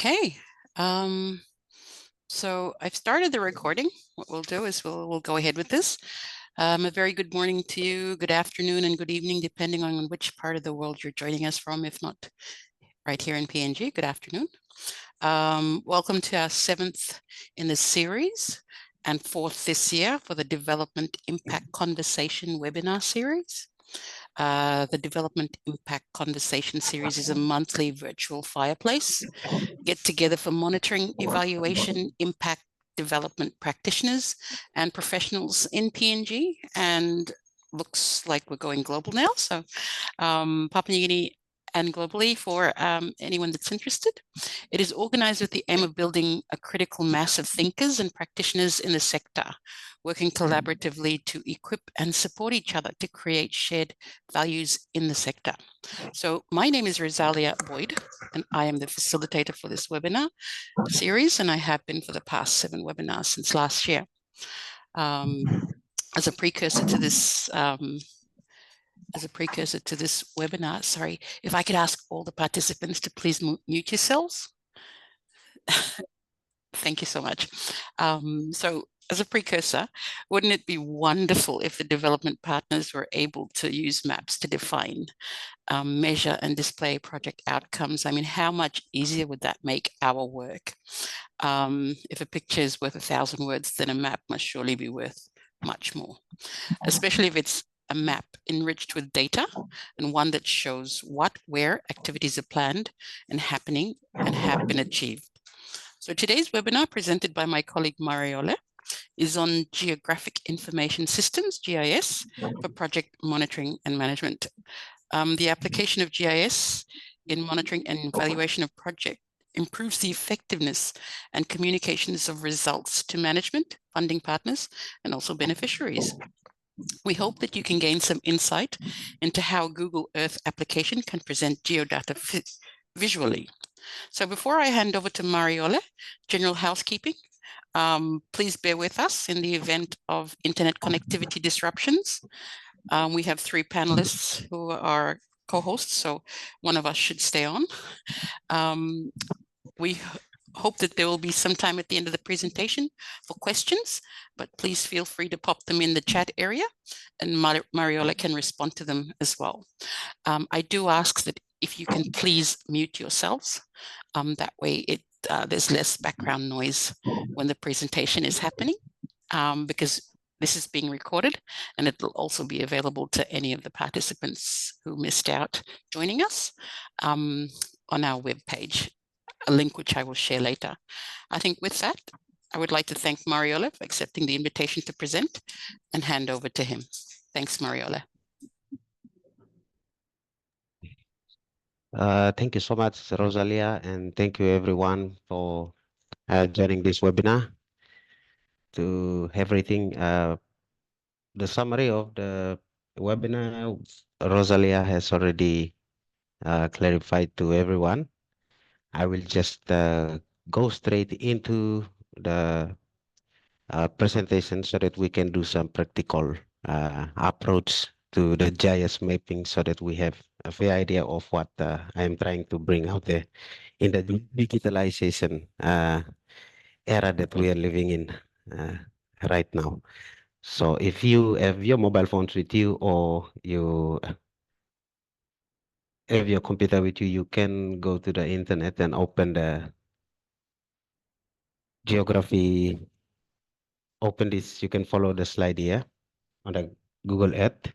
Okay, so I've started the recording. What we'll do is we'll go ahead with this. A very good morning to you, good afternoon and good evening, depending on which part of the world you're joining us from, if not right here in PNG. Good afternoon. Welcome to our 7th in the series and 4th this year for the Development Impact Conversation webinar series. The Development Impact Conversation series is a monthly virtual fireplace get together for monitoring, evaluation, impact development practitioners and professionals in PNG, and looks like we're going global now. So Papua New Guinea and globally for anyone that's interested. It is organized with the aim of building a critical mass of thinkers and practitioners in the sector, working collaboratively to equip and support each other to create shared values in the sector. So my name is Rosalia Boyd, and I am the facilitator for this webinar series, and I have been for the past 7 webinars since last year. As a precursor to this webinar, sorry, if I could ask all the participants to please mute yourselves. Thank you so much. So as a precursor, wouldn't it be wonderful if the development partners were able to use maps to define, measure and display project outcomes? I mean, how much easier would that make our work? If a picture is worth 1,000 words, then a map must surely be worth much more, especially if it's a map enriched with data and one that shows what, where activities are planned and happening and have been achieved. So today's webinar, presented by my colleague Mariole, is on Geographic Information Systems, GIS, for project monitoring and management. The application of GIS in monitoring and evaluation of project improves the effectiveness and communications of results to management, funding partners, and also beneficiaries. We hope that you can gain some insight into how Google Earth application can present geodata visually. So before I hand over to Mariole, general housekeeping, please bear with us in the event of internet connectivity disruptions. We have 3 panelists who are co-hosts, so one of us should stay on. We hope that there will be some time at the end of the presentation for questions, but please feel free to pop them in the chat area and Mariole can respond to them as well. I do ask that if you can please mute yourselves, that way there's less background noise when the presentation is happening, because this is being recorded and it will also be available to any of the participants who missed out joining us on our webpage, a link which I will share later. I think with that, I would like to thank Mariole for accepting the invitation to present and hand over to him. Thanks, Mariole. Thank you so much, Rosalia, and thank you everyone for joining this webinar. To everything, the summary of the webinar, Rosalia has already clarified to everyone. I will just go straight into the presentation so that we can do some practical approach to the GIS mapping so that we have a fair idea of what I am trying to bring out there in the digitalization era that we are living in right now. So if you have your mobile phones with you or you have your computer with you, you can go to the internet and open the geography. Open this, you can follow the slide here on the Google Earth.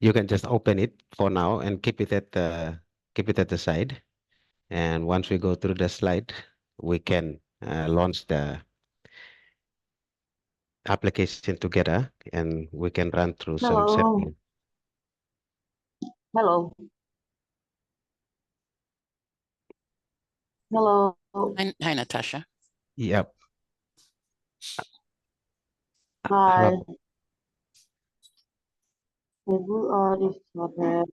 You can just open it for now and keep it at the side. And once we go through the slide, we can launch the application together and we can run through some setting. Hello. Hello. Hi, Natasha. Yep. Hi. Everybody started.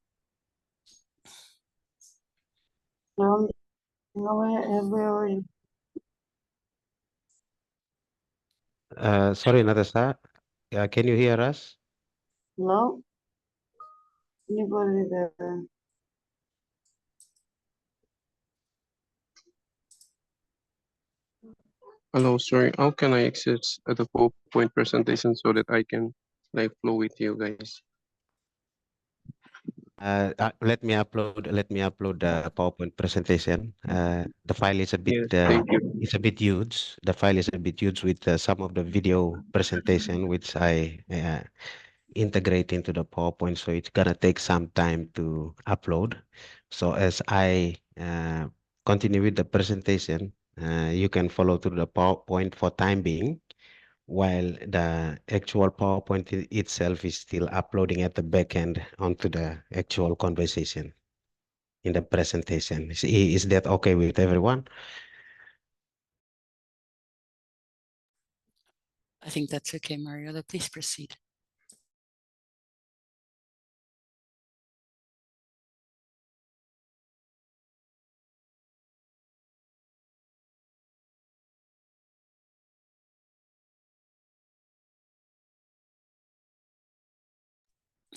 Sorry, Natasha. Can you hear us? Hello? Anybody there? Hello, sorry. How can I access the PowerPoint presentation so that I can like flow with you guys? Let me upload the PowerPoint presentation. The file is a bit Yes, thank you. it's a bit huge. The file is a bit huge with some of the video presentation which I integrate into the PowerPoint, so it's gonna take some time to upload. So as I continue with the presentation, you can follow through the PowerPoint for time being, while the actual PowerPoint itself is still uploading at the back end onto the actual conversation in the presentation. Is that okay with everyone? I think that's okay, Mariole. Please proceed.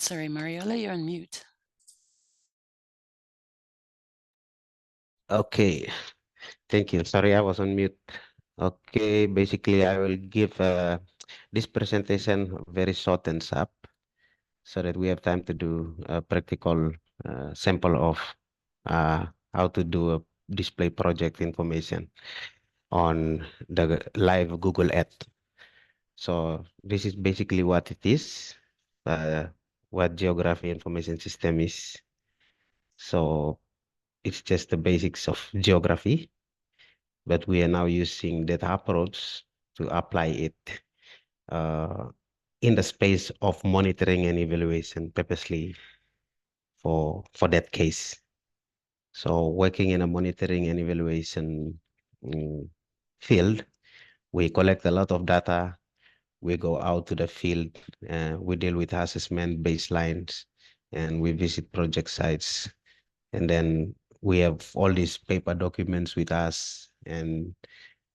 Sorry, Mariole, you're on mute. Okay, thank you. Sorry, I was on mute. Okay, basically, I will give this presentation very short and sharp so that we have time to do a practical sample of how to do a display project information on the live Google Earth. So this is basically what it is, what geography information system is. So it's just the basics of geography, but we are now using data approach to apply it uh, in the space of monitoring and evaluation purposely for that case. So working in a monitoring and evaluation field, we collect a lot of data. We go out to the field, we deal with assessment baselines, and we visit project sites. And then we have all these paper documents with us, and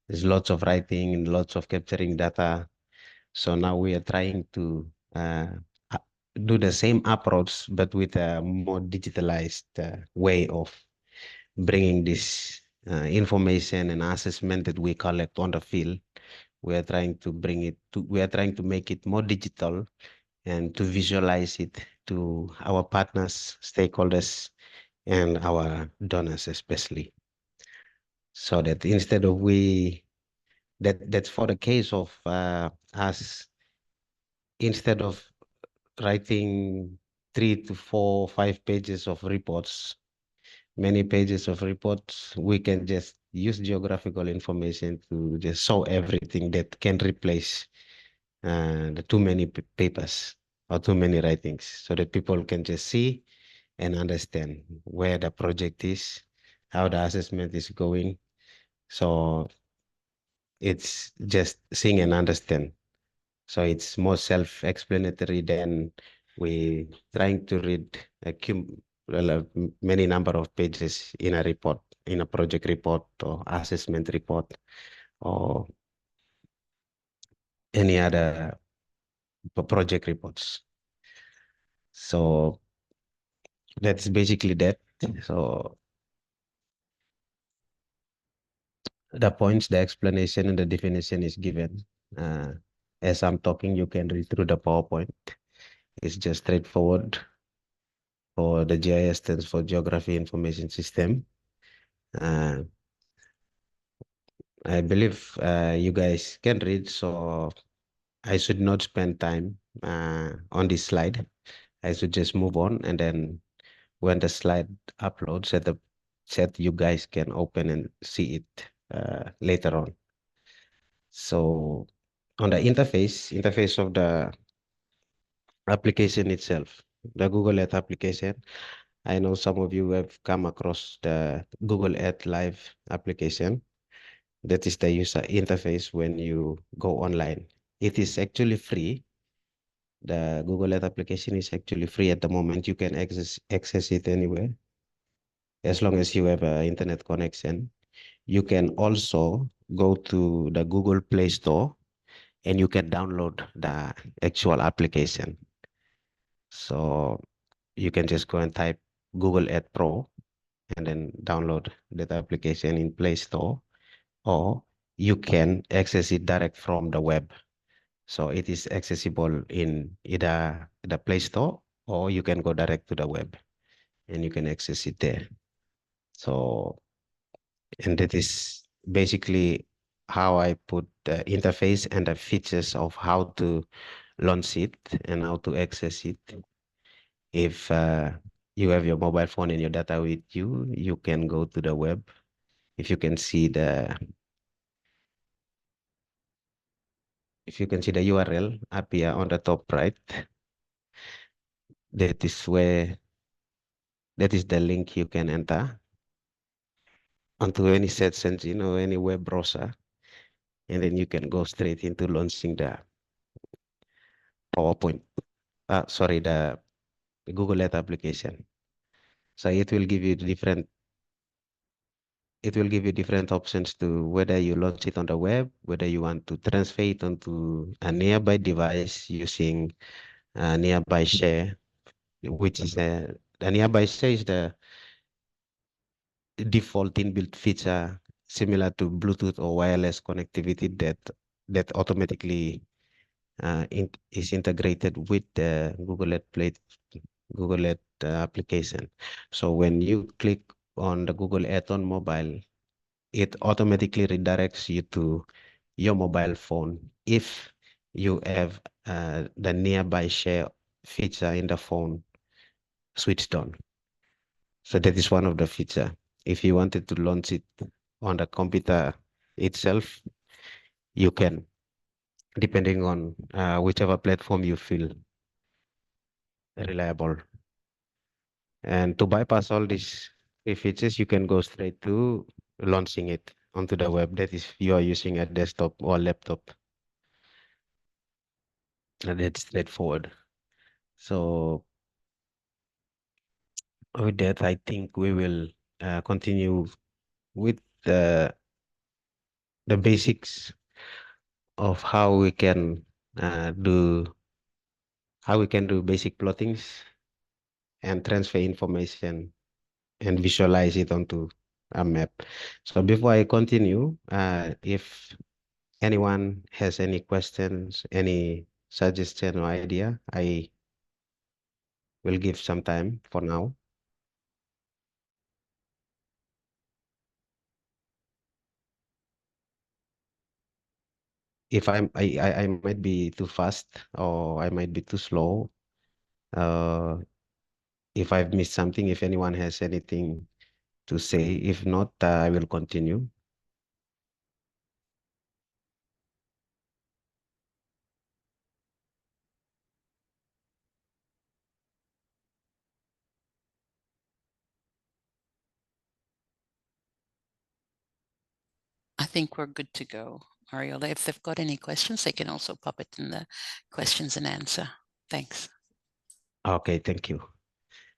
there's lots of writing and lots of capturing data. So now we are trying to do the same approach, but with a more digitalized way of bringing this information and assessment that we collect on the field. We are trying to we are trying to make it more digital and to visualize it to our partners, stakeholders, and our donors especially. So that instead of that's for the case of us, instead of writing 3 to 4, 5 pages of reports, many pages of reports, we can just use geographical information to just show everything that can replace the too many papers or too many writings, so that people can just see and understand where the project is, how the assessment is going. So it's just seeing and understand. So it's more self-explanatory than we trying to read many number of pages in a report, in a project report or assessment report or any other project reports. So that's basically that. So the points, the explanation, and the definition is given. As I'm talking, you can read through the PowerPoint. It's just straightforward. For the GIS stands for Geography Information System. Uh, I believe you guys can read, so I should not spend time on this slide. I should just move on, and then when the slide uploads at the set, you guys can open and see it later on. So on the interface of the application itself, the Google Earth application, I know some of you have come across the Google Earth Live application. That is the user interface when you go online. It is actually free. The Google Earth application is actually free at the moment. You can access it anywhere as long as you have an internet connection. You can also go to the Google Play Store and you can download the actual application. So you can just go and type Google Earth Pro and then download that application in Play Store, or you can access it direct from the web. So it is accessible in either the Play Store, or you can go direct to the web and you can access it there. So, and that is basically how I put the interface and the features of how to launch it and how to access it. If you have your mobile phone and your data with you, you can go to the web. If you can see the URL up here on the top right, that is the link you can enter onto any search engine or any web browser, and then you can go straight into launching the PowerPoint. Sorry, the Google Earth application. So it will give you different options to whether you launch it on the web, whether you want to transfer it onto a nearby device using a nearby share, which is the nearby share is the default inbuilt feature similar to Bluetooth or wireless connectivity that automatically is integrated with the Google Earth application. So when you click on the Google Earth on mobile, it automatically redirects you to your mobile phone if you have the nearby share feature in the phone switched on. So that is one of the feature. If you wanted to launch it on the computer itself, you can, depending on whichever platform you feel reliable. And to bypass all these features, you can go straight to launching it onto the web. That is, you are using a desktop or laptop. And that's straightforward. So with that, I think we will continue with the basics of uh, do how we can do basic plottings and transfer information and visualize it onto a map. So before I continue, if anyone has any questions, any suggestion or idea, I will give some time for now. If I might be too fast or I might be too slow. Uh, if I've missed something, if anyone has anything to say, if not, I will continue. I think we're good to go, Mariole. If they've got any questions, they can also pop it in the questions and answer. Thanks. Okay, thank you.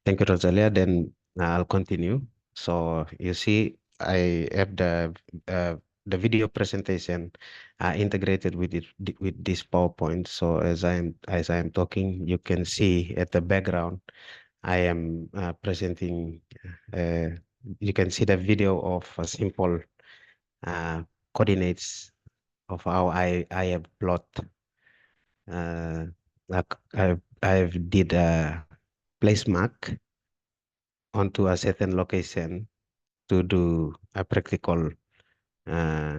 Thank you, Rosalia. Then I'll continue. So you see, I have the video presentation integrated with with this PowerPoint. So as I am talking, you can see at the background, I am presenting. You can see the video of a simple uh, coordinates of how I have plot. Like I've did a place mark onto a certain location to do a practical uh,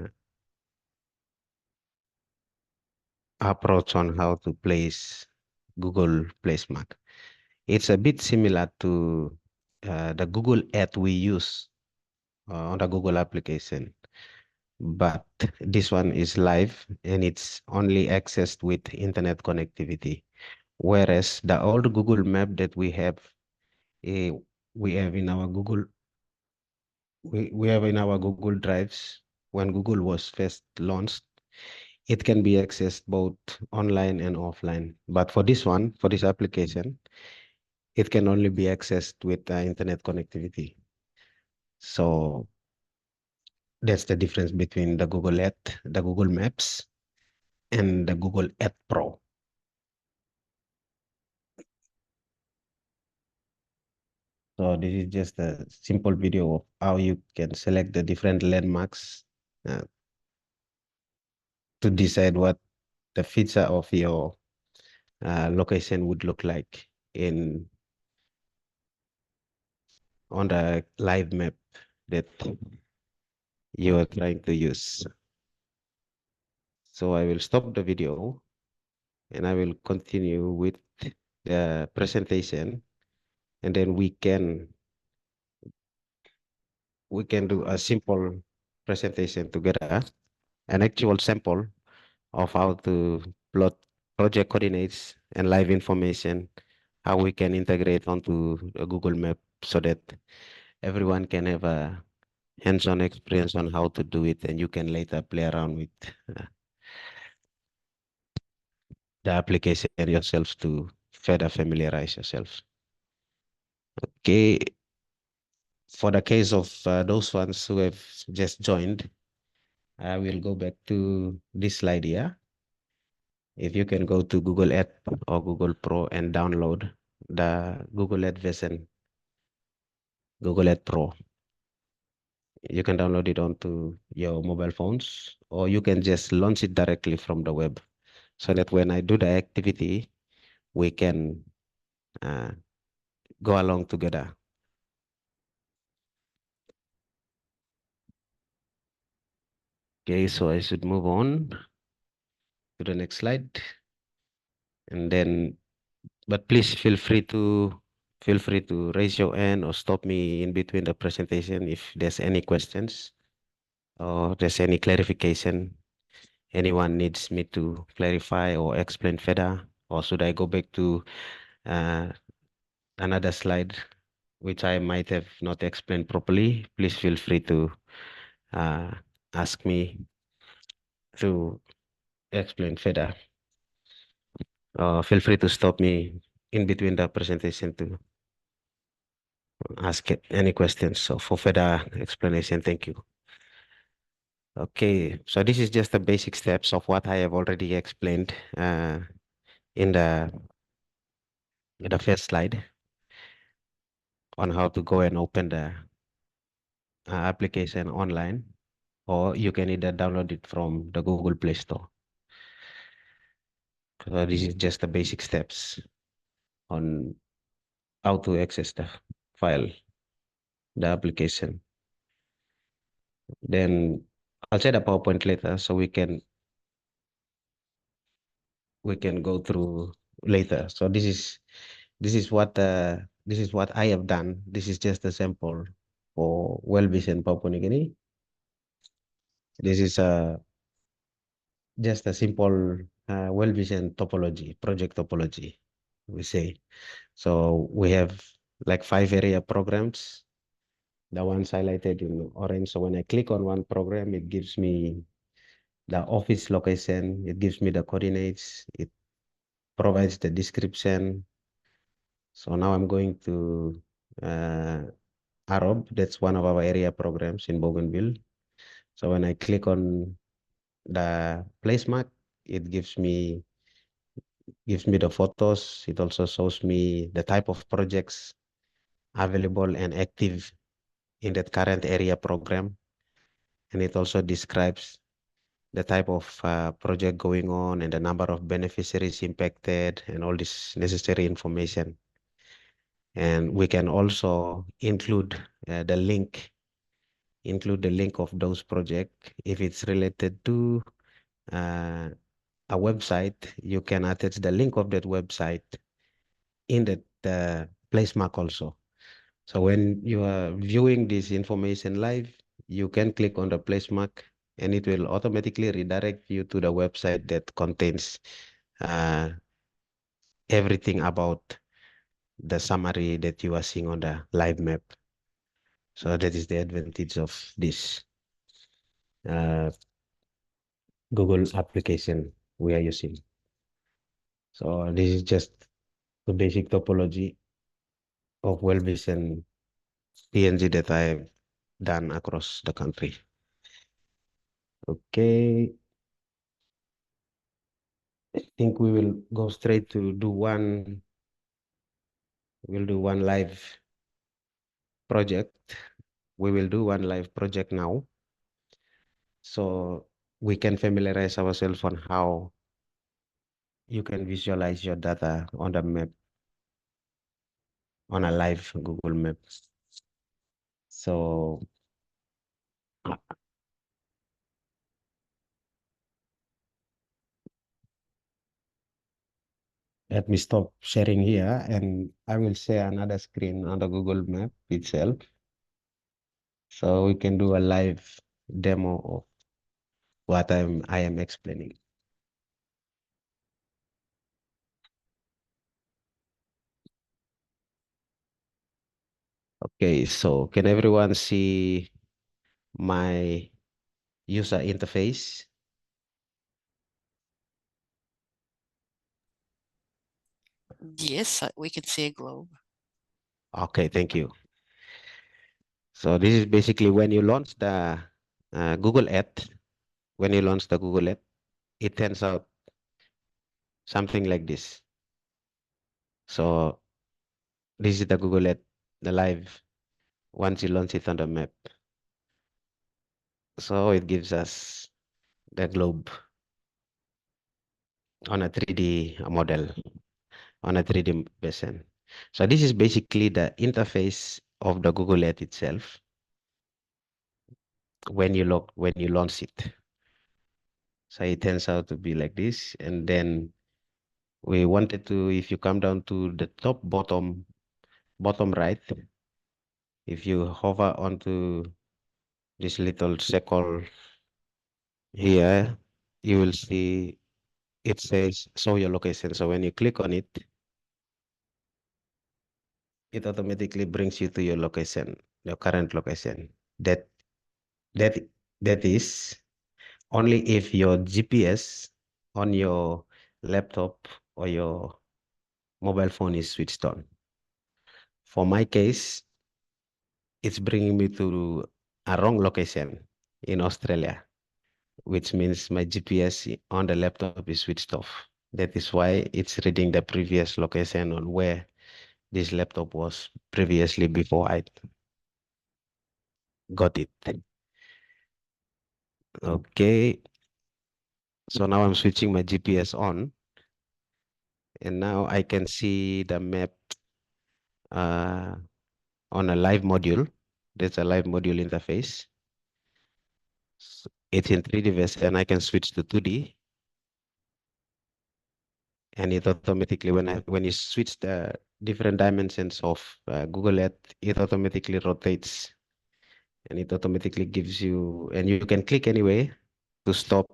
approach on how to place Google Place Mark. It's a bit similar to the Google Earth we use on the Google application, but this one is live and it's only accessed with internet connectivity. Whereas the old Google map that eh, we have in our we have in our Google Drives when Google was first launched, it can be accessed both online and offline. But for this one, for this application, it can only be accessed with internet connectivity. So that's the difference between the Google Earth, the Google Maps, and the Google Earth Pro. So this is just a simple video of how you can select the different landmarks to decide what the feature of your location would look like on the live map that you are trying to use. So I will stop the video and I will continue with the presentation, and then we can do a simple presentation together, an actual sample of how to plot project coordinates and live information, how we can integrate onto a Google Map so that everyone can have a hands-on experience on how to do it, and you can later play around with uh, the application yourselves to further familiarize yourselves. Okay, for the case of those ones who have just joined, I will go back to this slide here. If you can go to Google App or Google Pro and download the Google Ad version, Google Ad Pro. You can download it onto your mobile phones, or you can just launch it directly from the web, so that when I do the activity, we can uh, go along together. Okay, so I should move on to the next slide, and then, but please feel free to raise your hand or stop me in between the presentation if there's any questions or there's any clarification anyone needs me to clarify or explain further, or should I go back to another slide which I might have not explained properly. Please feel free to ask me to explain further. Feel free to stop me in between the presentation to ask any questions. So for further explanation, thank you. Okay, so this is just the basic steps of what I have already explained in the first slide on how to go and open the application online, or you can either download it from the Google Play Store. So this is just the basic steps on how to access the file, the application. Then I'll share the PowerPoint later, so we can go through later. So this is what I have done. This is just a sample for well-vision Papua New Guinea. This is just a simple well-vision topology, project topology, we say. So we have like 5 area programs, the ones highlighted in orange. So when I click on one program, it gives me the office location, it gives me the coordinates, it provides the description. So now I'm going to Arob, that's one of our area programs in Bougainville. So when I click on the place mark, it gives me the photos. It also shows me the type of projects available and active in that current area program. And it also describes the type of project going on and the number of beneficiaries impacted and all this necessary information. And we can also include the link of those projects. If it's related to a website, you can attach the link of that website in that place mark also. So when you are viewing this information live, you can click on the place mark and it will automatically redirect you to the website that contains everything about the summary that you are seeing on the live map. So that is the advantage of this Google application we are using. So this is just the basic topology of well-vision PNG that I have done across the country. Okay, I think we will go straight to do one. We'll do one live project. We will do one live project now. So we can familiarize ourselves on how you can visualize your data on the map, on a live Google Map. So let me stop sharing here and I will share another screen on the Google Map itself. So we can do a live demo of what I am explaining. Okay, so can everyone see my user interface? Yes, we can see a globe. Okay, thank you. So this is basically when you launch the Google Earth, when you launch the Google Earth, it turns out something like this. So this is the Google Earth, the live, once you launch it on the map. So it gives us the globe on a 3D model, on a 3D basin. So this is basically the interface of the Google Earth itself when you launch it. So it turns out to be like this. And then we wanted to, if you come down to the top bottom right, if you hover onto this little circle here, you will see it says show your location. So when you click on it, it automatically brings you to your location, your current location. That that that is only if your GPS on your laptop or your mobile phone is switched on. For my case, it's bringing me to a wrong location in Australia, which means my GPS on the laptop is switched off. That is why it's reading the previous location on where this laptop was previously before I got it. Okay, so now I'm switching my GPS on, and now I can see the map uh, on a live module. There's a live module interface. It's in 3D version, and I can switch to 2D. And it automatically, when you switch the different dimensions of Google Earth, it automatically rotates, and it automatically gives you, and you can click anyway to stop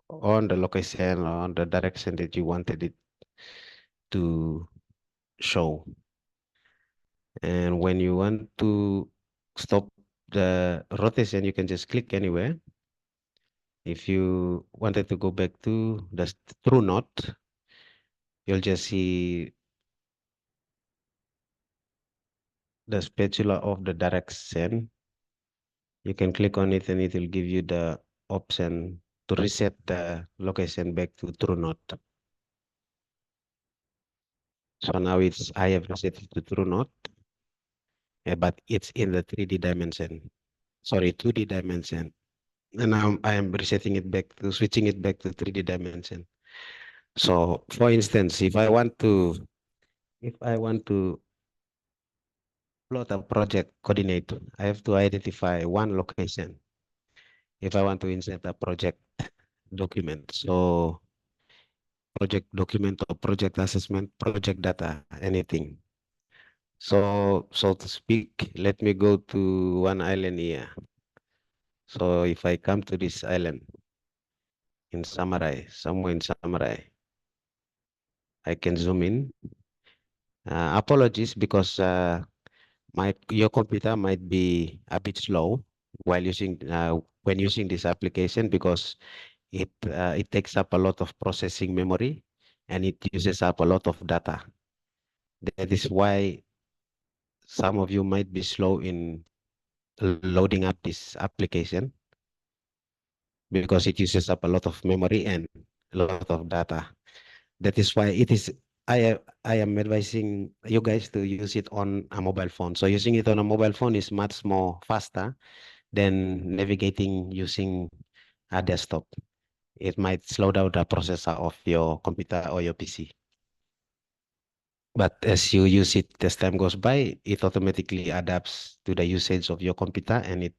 on the location or on the direction that you wanted it to show. And when you want to stop the rotation, you can just click anywhere. If you wanted to go back to the true north, you'll just see the spatula of the direction. You can click on it and it will give you the option to reset the location back to true north. So now I have reset it to true north, but it's in the 3D dimension. Sorry, 2D dimension. And now I am resetting it back to switching it back to 3D dimension. So for instance, if I want to plot a project coordinate, I have to identify one location if I want to insert a project document. So project document or project assessment, project data, anything. So to speak, let me go to one island here. So if I come to this island in Samarai, somewhere in Samarai, I can zoom in. Apologies because your computer might be a bit slow while using when using this application because it takes up a lot of processing memory and it uses up a lot of data. That is why some of you might be slow in loading up this application because it uses up a lot of memory and a lot of data. That is why I am advising you guys to use it on a mobile phone. So using it on a mobile phone is much more faster than navigating using a desktop. It might slow down the processor of your computer or your PC. But as you use it, as time goes by, it automatically adapts to the usage of your computer, and it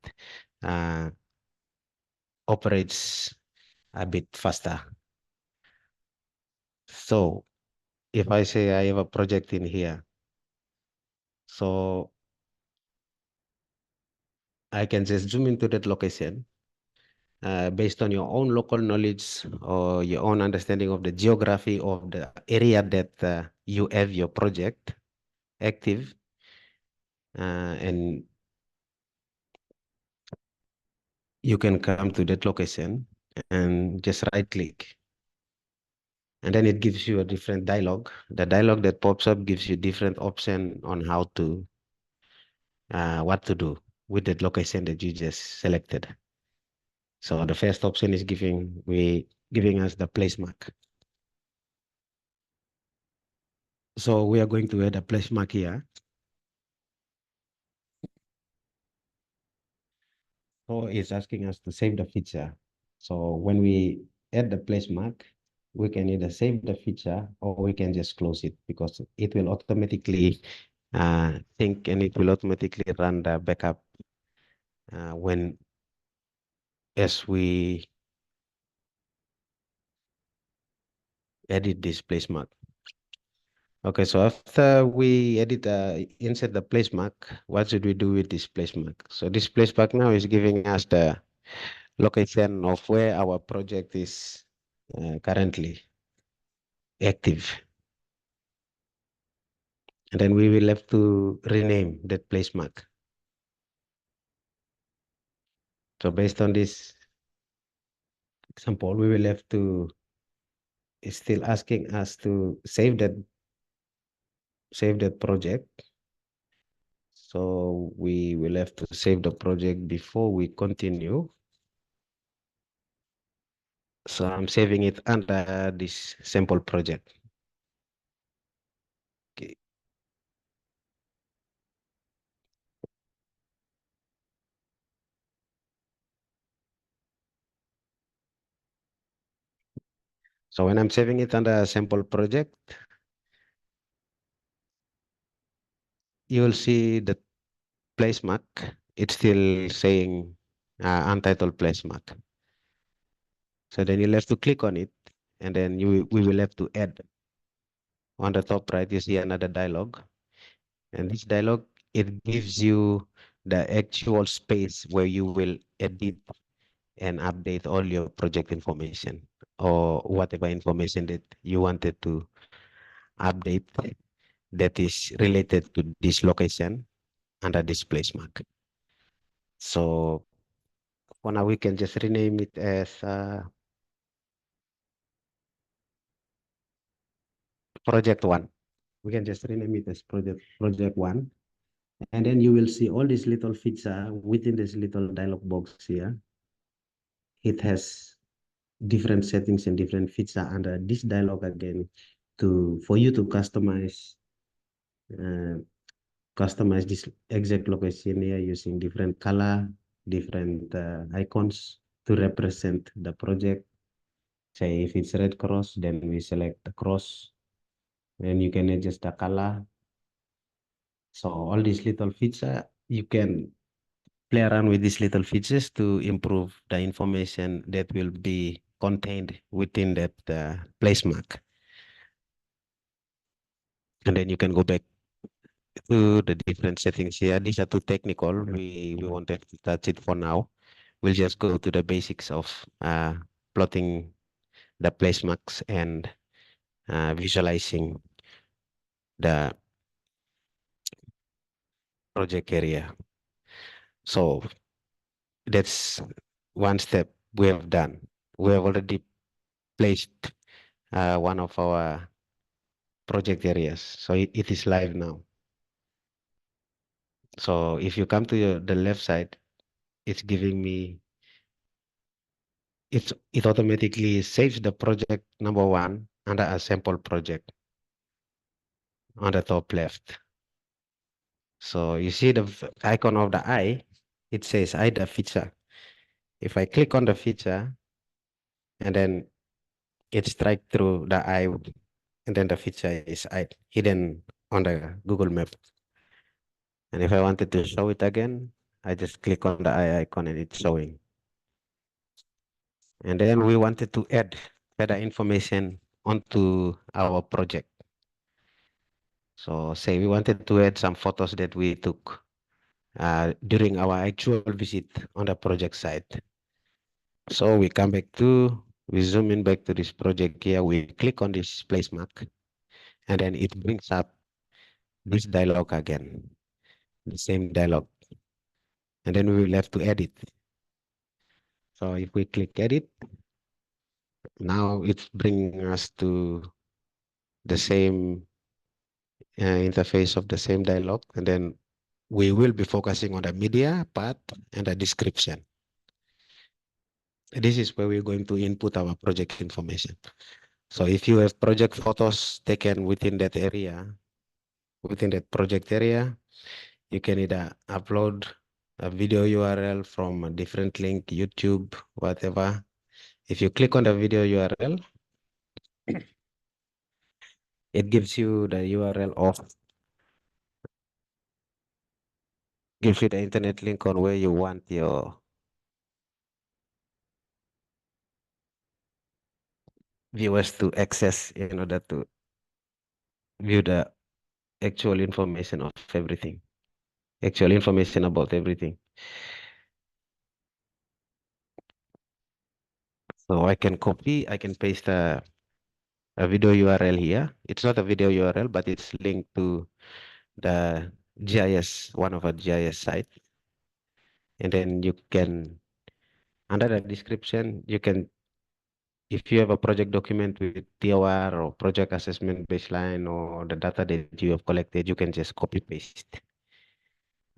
operates a bit faster. So if I say I have a project in here, so I can just zoom into that location based on your own local knowledge or your own understanding of the geography of the area that you have your project active, and you can come to that location and just right click, and then it gives you a different dialogue. The dialogue that pops up gives you different option on how to what to do with that location that you just selected. So the first option is giving us the place mark. So we are going to add a place mark here. So it's asking us to save the feature. So when we add the place mark, we can either save the feature or we can just close it, because it will automatically think, and it will automatically run the backup when as we edit this place mark. Okay, so after we insert the place mark, what should we do with this place mark? So this place mark now is giving us the location of where our project is currently active. And then we will have to rename that place mark. So based on this example, we will have to, it's still asking us to save that project. So we will have to save the project before we continue. So I'm saving it under this sample project. Okay. So when I'm saving it under a sample project, you will see the place mark. It's still saying untitled place mark. So then you'll have to click on it, and then we will have to add. On the top right, you see another dialog. And this dialog, it gives you the actual space where you will edit and update all your project information or whatever information that you wanted to update that is related to this location under this place mark. So for now, we can just rename it as project one. We can just rename it as project one. And then you will see all these little feature within this little dialog box here. It has different settings and different feature under this dialog again for you to customize this exact location here using different color, different icons to represent the project. Say if it's red cross, then we select the cross, and you can adjust the color. So all these little feature, you can play around with these little features to improve the information that will be contained within that place mark. And then you can go back to the different settings here. These are too technical. We won't have to touch it for now. We'll just go to the basics of plotting the place marks and visualizing the project area. So that's one step we have done. We have already placed one of our project areas. So it is live now. So if you come to the left side, it's giving me, it automatically saves the project number one under a sample project on the top left. So you see the icon of the eye, it says eye the feature. If I click on the feature, and then it strike through the eye, and then the feature is hidden on the Google Map. And if I wanted to show it again, I just click on the eye icon and it's showing. And then we wanted to add further information onto our project. So say we wanted to add some photos that we took during our actual visit on the project site. So we come back to, we zoom in back to this project here, we click on this place mark, and then it brings up this dialog again, the same dialog. And then we will have to edit. So if we click edit, now it's bringing us to the same interface of the same dialog. And then we will be focusing on the media part and the description. This is where we're going to input our project information. So if you have project photos taken within that area, within that project area, you can either upload a video URL from a different link, YouTube, whatever. If you click on the video URL, it gives you the URL of, gives you the internet link on where you want your viewers to access in order to view the actual information of everything, actual information about everything. So I can copy, I can paste a video URL here. It's not a video URL, but it's linked to the GIS, one of our GIS site. And then you can, under the description, you can, if you have a project document with TOR or project assessment baseline or the data that you have collected, you can just copy paste.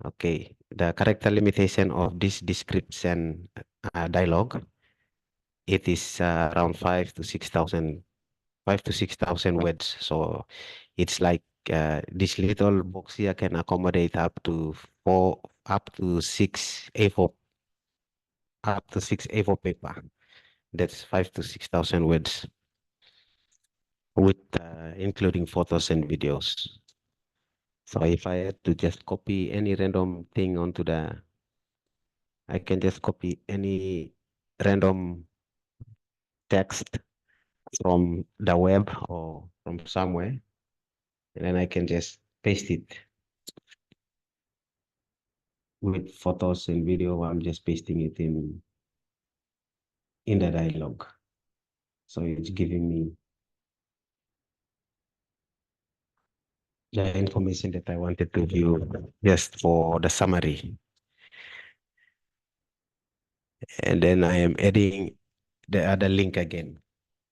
Okay, the character limitation of this description dialog, it is around 5 to 6,000 words. So it's like this little box here can accommodate up to 6 A4, up to 6 A4 paper. That's 5 to 6,000 words with including photos and videos. So if I had to just copy any random thing onto I can just copy any random text from the web or from somewhere, and then I can just paste it with photos and video. I'm just pasting it in the dialog. So it's giving me the information that I wanted to view just for the summary. And then I am adding the other link again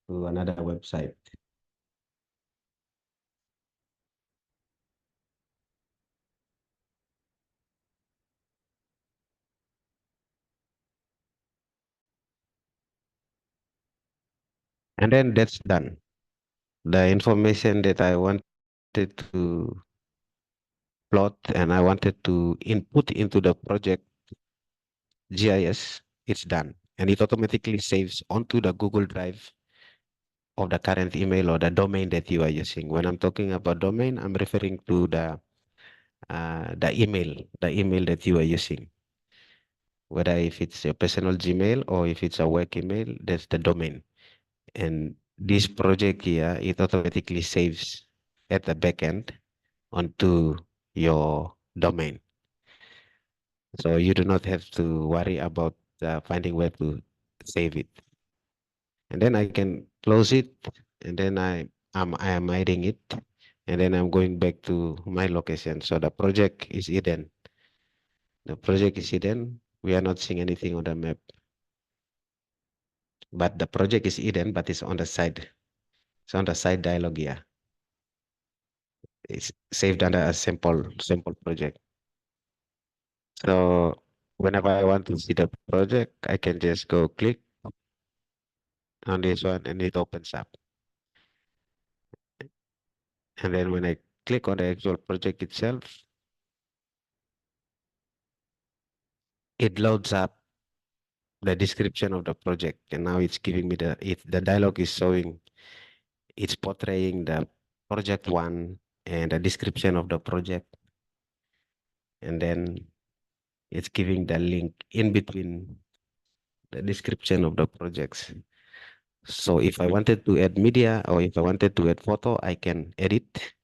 to another website. And then that's done. The information that I wanted to plot and I wanted to input into the project GIS, it's done. And it automatically saves onto the Google Drive of the current email or the domain that you are using. When I'm talking about domain, I'm referring to the email that you are using. Whether if it's your personal Gmail or if it's a work email, that's the domain. And this project here, it automatically saves at the back end onto your domain. So you do not have to worry about finding where to save it. And then I can close it, and then I am hiding it, and then I'm going back to my location. So the project is hidden. The project is hidden. We are not seeing anything on the map. But the project is hidden, but it's on the side. It's on the side dialog here. It's saved under a simple project. So whenever I want to see the project, I can just go click on this one and it opens up. And then when I click on the actual project itself, it loads up the description of the project, and now it's giving me the dialogue is showing, it's portraying the project one and the description of the project, and then it's giving the link in between the description of the projects. So if I wanted to add media or if I wanted to add photo, I can edit.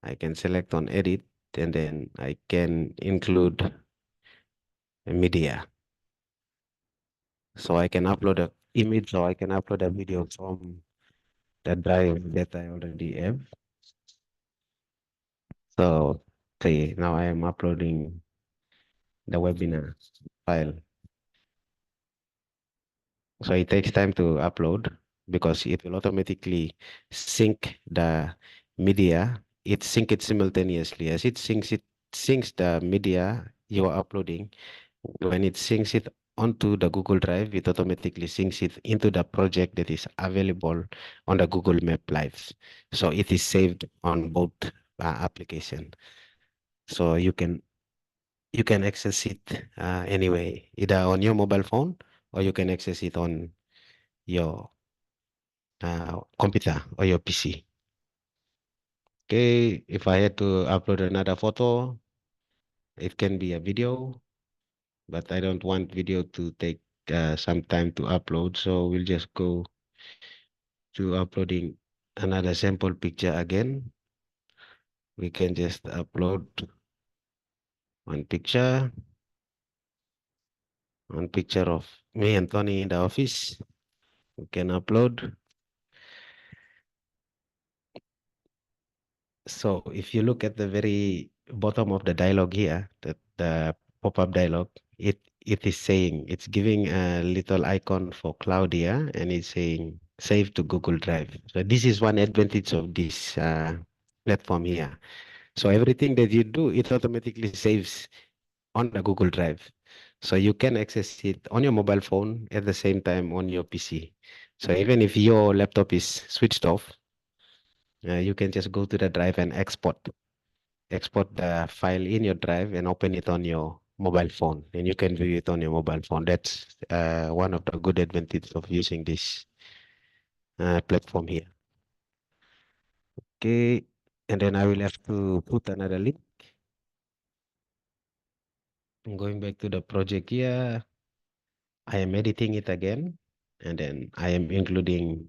I can select on edit, and then I can include a media. So I can upload a image or I can upload a video from the drive that I already have. So okay, now I am uploading the webinar file. So it takes time to upload because it will automatically sync the media. It sync it simultaneously. As it syncs the media you are uploading. When it syncs it onto the Google Drive, it automatically syncs it into the project that is available on the Google Map Live. So it is saved on both application. So you can access it anyway, either on your mobile phone or you can access it on your computer or your PC. Okay, if I had to upload another photo, it can be a video, but I don't want video to take some time to upload, so we'll just go to uploading another sample picture again. We can just upload one picture of me and Tony in the office. We can upload. So if you look at the very bottom of the dialog here, the pop-up dialog, it is saying, it's giving a little icon for cloud here, and it's saying save to Google Drive. So this is one advantage of this platform here. So everything that you do, it automatically saves on the Google Drive. So you can access it on your mobile phone at the same time on your PC. So even if your laptop is switched off, you can just go to the drive and export the file in your drive and open it on your mobile phone, and you can view it on your mobile phone. That's one of the good advantages of using this platform here. Okay, and then I will have to put another link. I'm going back to the project here. I am editing it again, and then I am including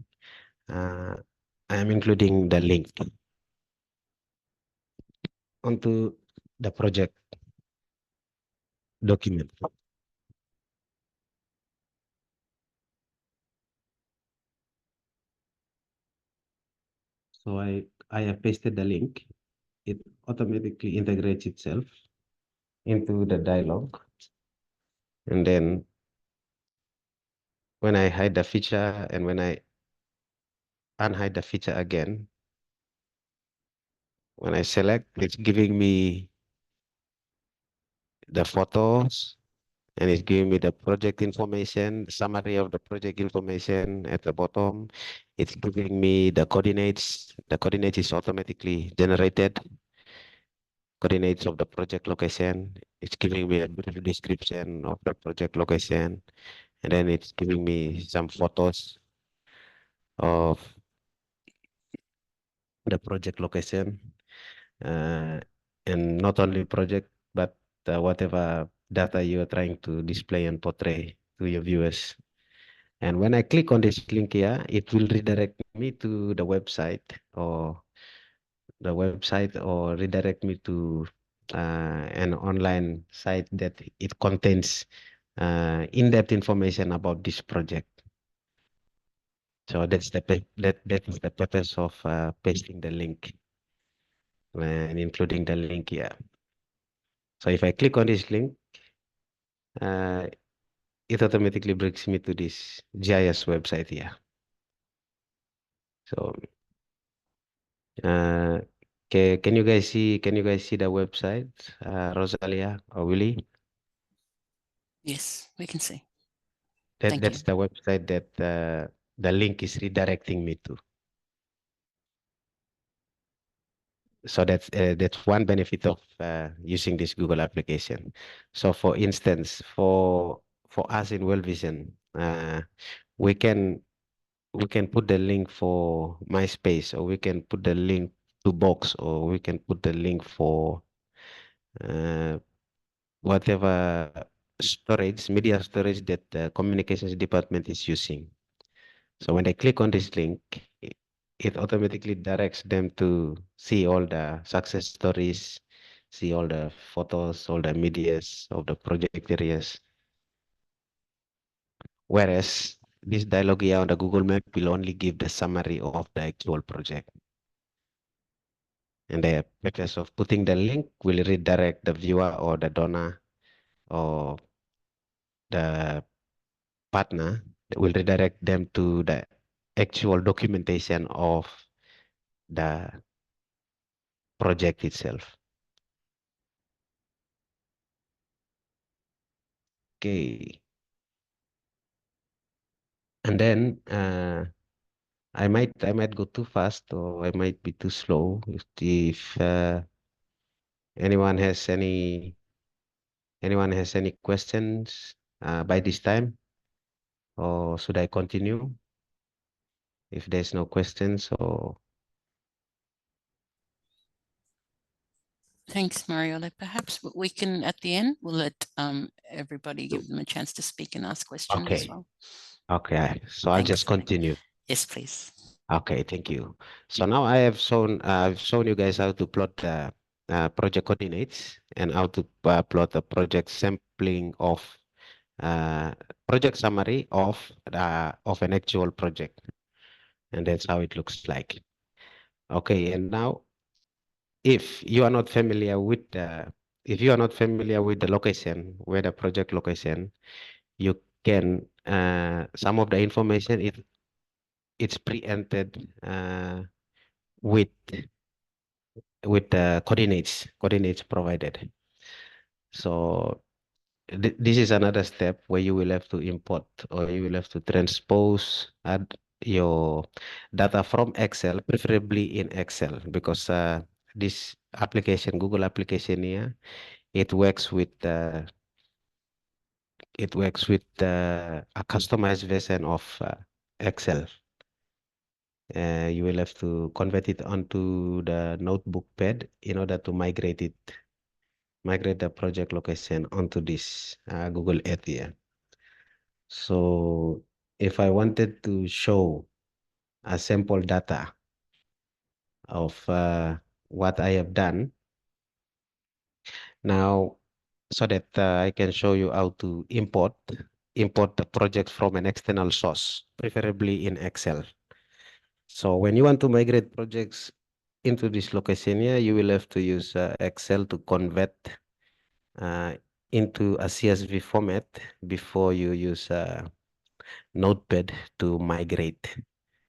the link onto the project document. So I have pasted the link. It automatically integrates itself into the dialog. And then when I hide the feature and when I unhide the feature again, when I select, it's giving me the photos, and it's giving me the project information, summary of the project information at the bottom. It's giving me the coordinates. The coordinates is automatically generated. Coordinates of the project location. It's giving me a brief description of the project location. And then it's giving me some photos of the project location. And not only project, but whatever data you are trying to display and portray to your viewers. And when I click on this link here, it will redirect me to the website or redirect me to an online site that it contains in-depth information about this project. So that's that is the purpose of pasting the link and including the link here. So if I click on this link, uh, it automatically brings me to this GIS website here. So can you guys see the website, Rosalia or Willie? Yes, we can see. Thank That's you. the website that the link is redirecting me to. So that's one benefit of using this Google application. So for instance, for for us in World Vision, we can put the link for MySpace, or we can put the link to Box, or we can put the link for whatever storage, media storage that the communications department is using. So when they click on this link, it automatically directs them to see all the success stories, see all the photos, all the medias of the project areas. Whereas this dialog here on the Google Map will only give the summary of the actual project. And the purpose of putting the link will redirect the viewer or the donor or the partner, that will redirect them to the actual documentation of the project itself. Okay. And then I might go too fast, or I might be too slow. If anyone has any questions by this time, or should I continue? If there's no questions, or Thanks, Mariole. Perhaps we can, at the end, we'll let everybody give them a chance to speak and ask questions as okay, well. okay. So I'll Thanks just for that. continue. Yes, please. Okay, thank you. So now I've shown you guys how to plot the project coordinates and how to plot the project sampling of project summary of an actual project, and that's how it looks like. Okay, and now if you are not familiar with the location, where the project location, you can some of the information it's pre-entered with the coordinates provided. So this is another step where you will have to import, or you will have to transpose your data from Excel, preferably in Excel, because this application, Google application here, it works with a customized version of Excel. You will have to convert it onto the notebook pad in order to migrate the project location onto this Google Earth here. So if I wanted to show a sample data of what I have done now, so that I can show you how to import the project from an external source, preferably in Excel. So when you want to migrate projects into this location here, you will have to use Excel to convert into a CSV format before you use Notepad to migrate.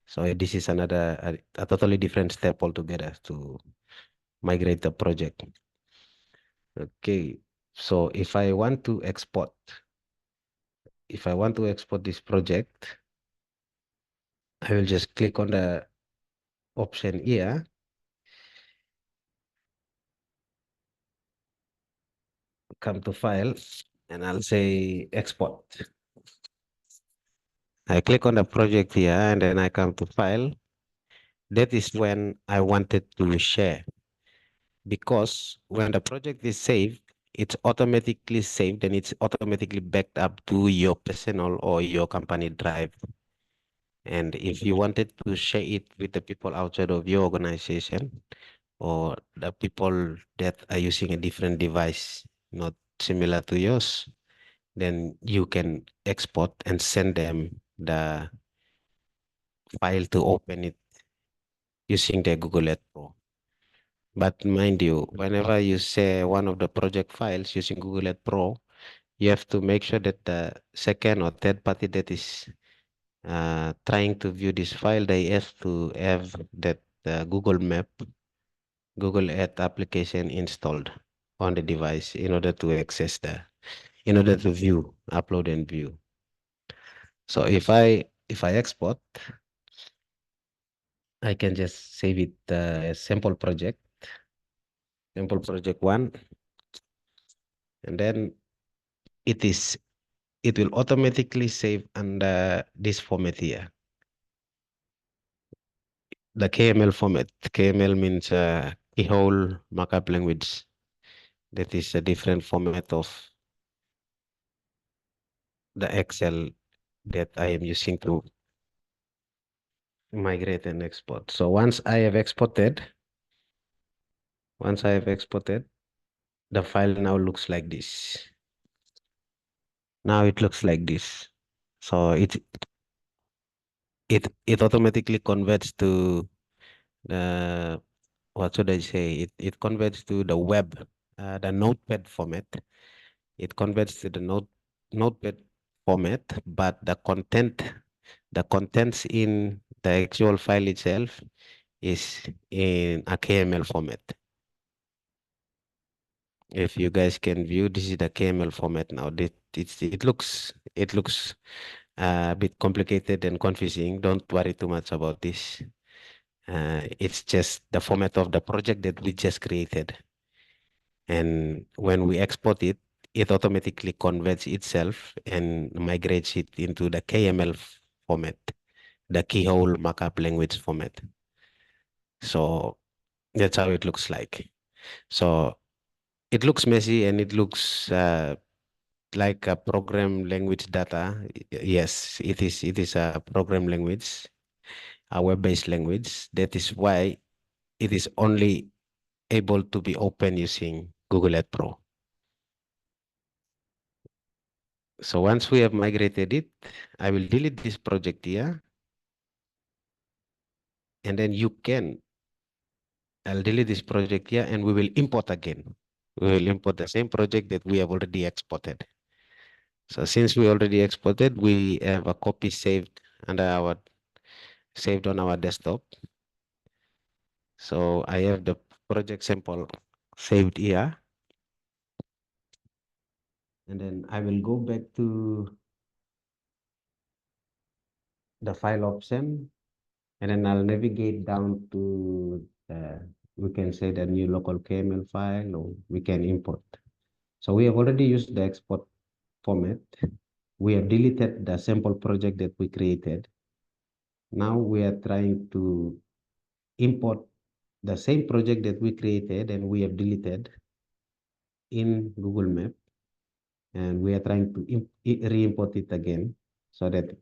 So this is another a totally different step altogether to migrate the project. Okay, so if I want to export this project, I will just click on the option here. Come to file, and I'll say export. I click on the project here, and then I come to file. That is when I wanted to share, because when the project is saved, it's automatically saved and it's automatically backed up to your personal or your company drive. And if you wanted to share it with the people outside of your organization, or the people that are using a different device, not similar to yours, then you can export and send them the file to open it using the Google Earth Pro. But mind you, whenever you share one of the project files using Google Earth Pro, you have to make sure that the second or third party that is trying to view this file, they have to have that Google Earth application installed on the device in order to in order to view, upload and view. So if I export, I can just save it as sample project 1, and then it is it will automatically save under this format here, the KML format. KML means keyhole markup language. That is a different format of the Excel that I am using to migrate and export. So once I have exported, the file now looks like this. Now it looks like this. So it automatically converts to the, what should I say? It converts to the web, the notepad format. It converts to the notepad format, but the contents in the actual file itself is in a KML format. If you guys can view, this is the KML format now. It looks a bit complicated and confusing. Don't worry too much about this. It's just the format of the project that we just created. And when we export it, it automatically converts itself and migrates it into the KML format, the keyhole markup language format. So that's how it looks like. So it looks messy and it looks like a program language data. Yes, it is. It is a program language, a web-based language. That is why it is only able to be open using Google Earth Pro. So once we have migrated it, I will delete this project here. And then I'll delete this project here and we will import again. We will import the same project that we have already exported. So since we already exported, we have a copy saved saved on our desktop. So I have the project sample saved here. And then I will go back to the file option, and then I'll navigate down to we can say the new local KML file, or we can import. So we have already used the export format. We have deleted the sample project that we created. Now we are trying to import the same project that we created and we have deleted in Google Map, and we are trying to re-import it again so that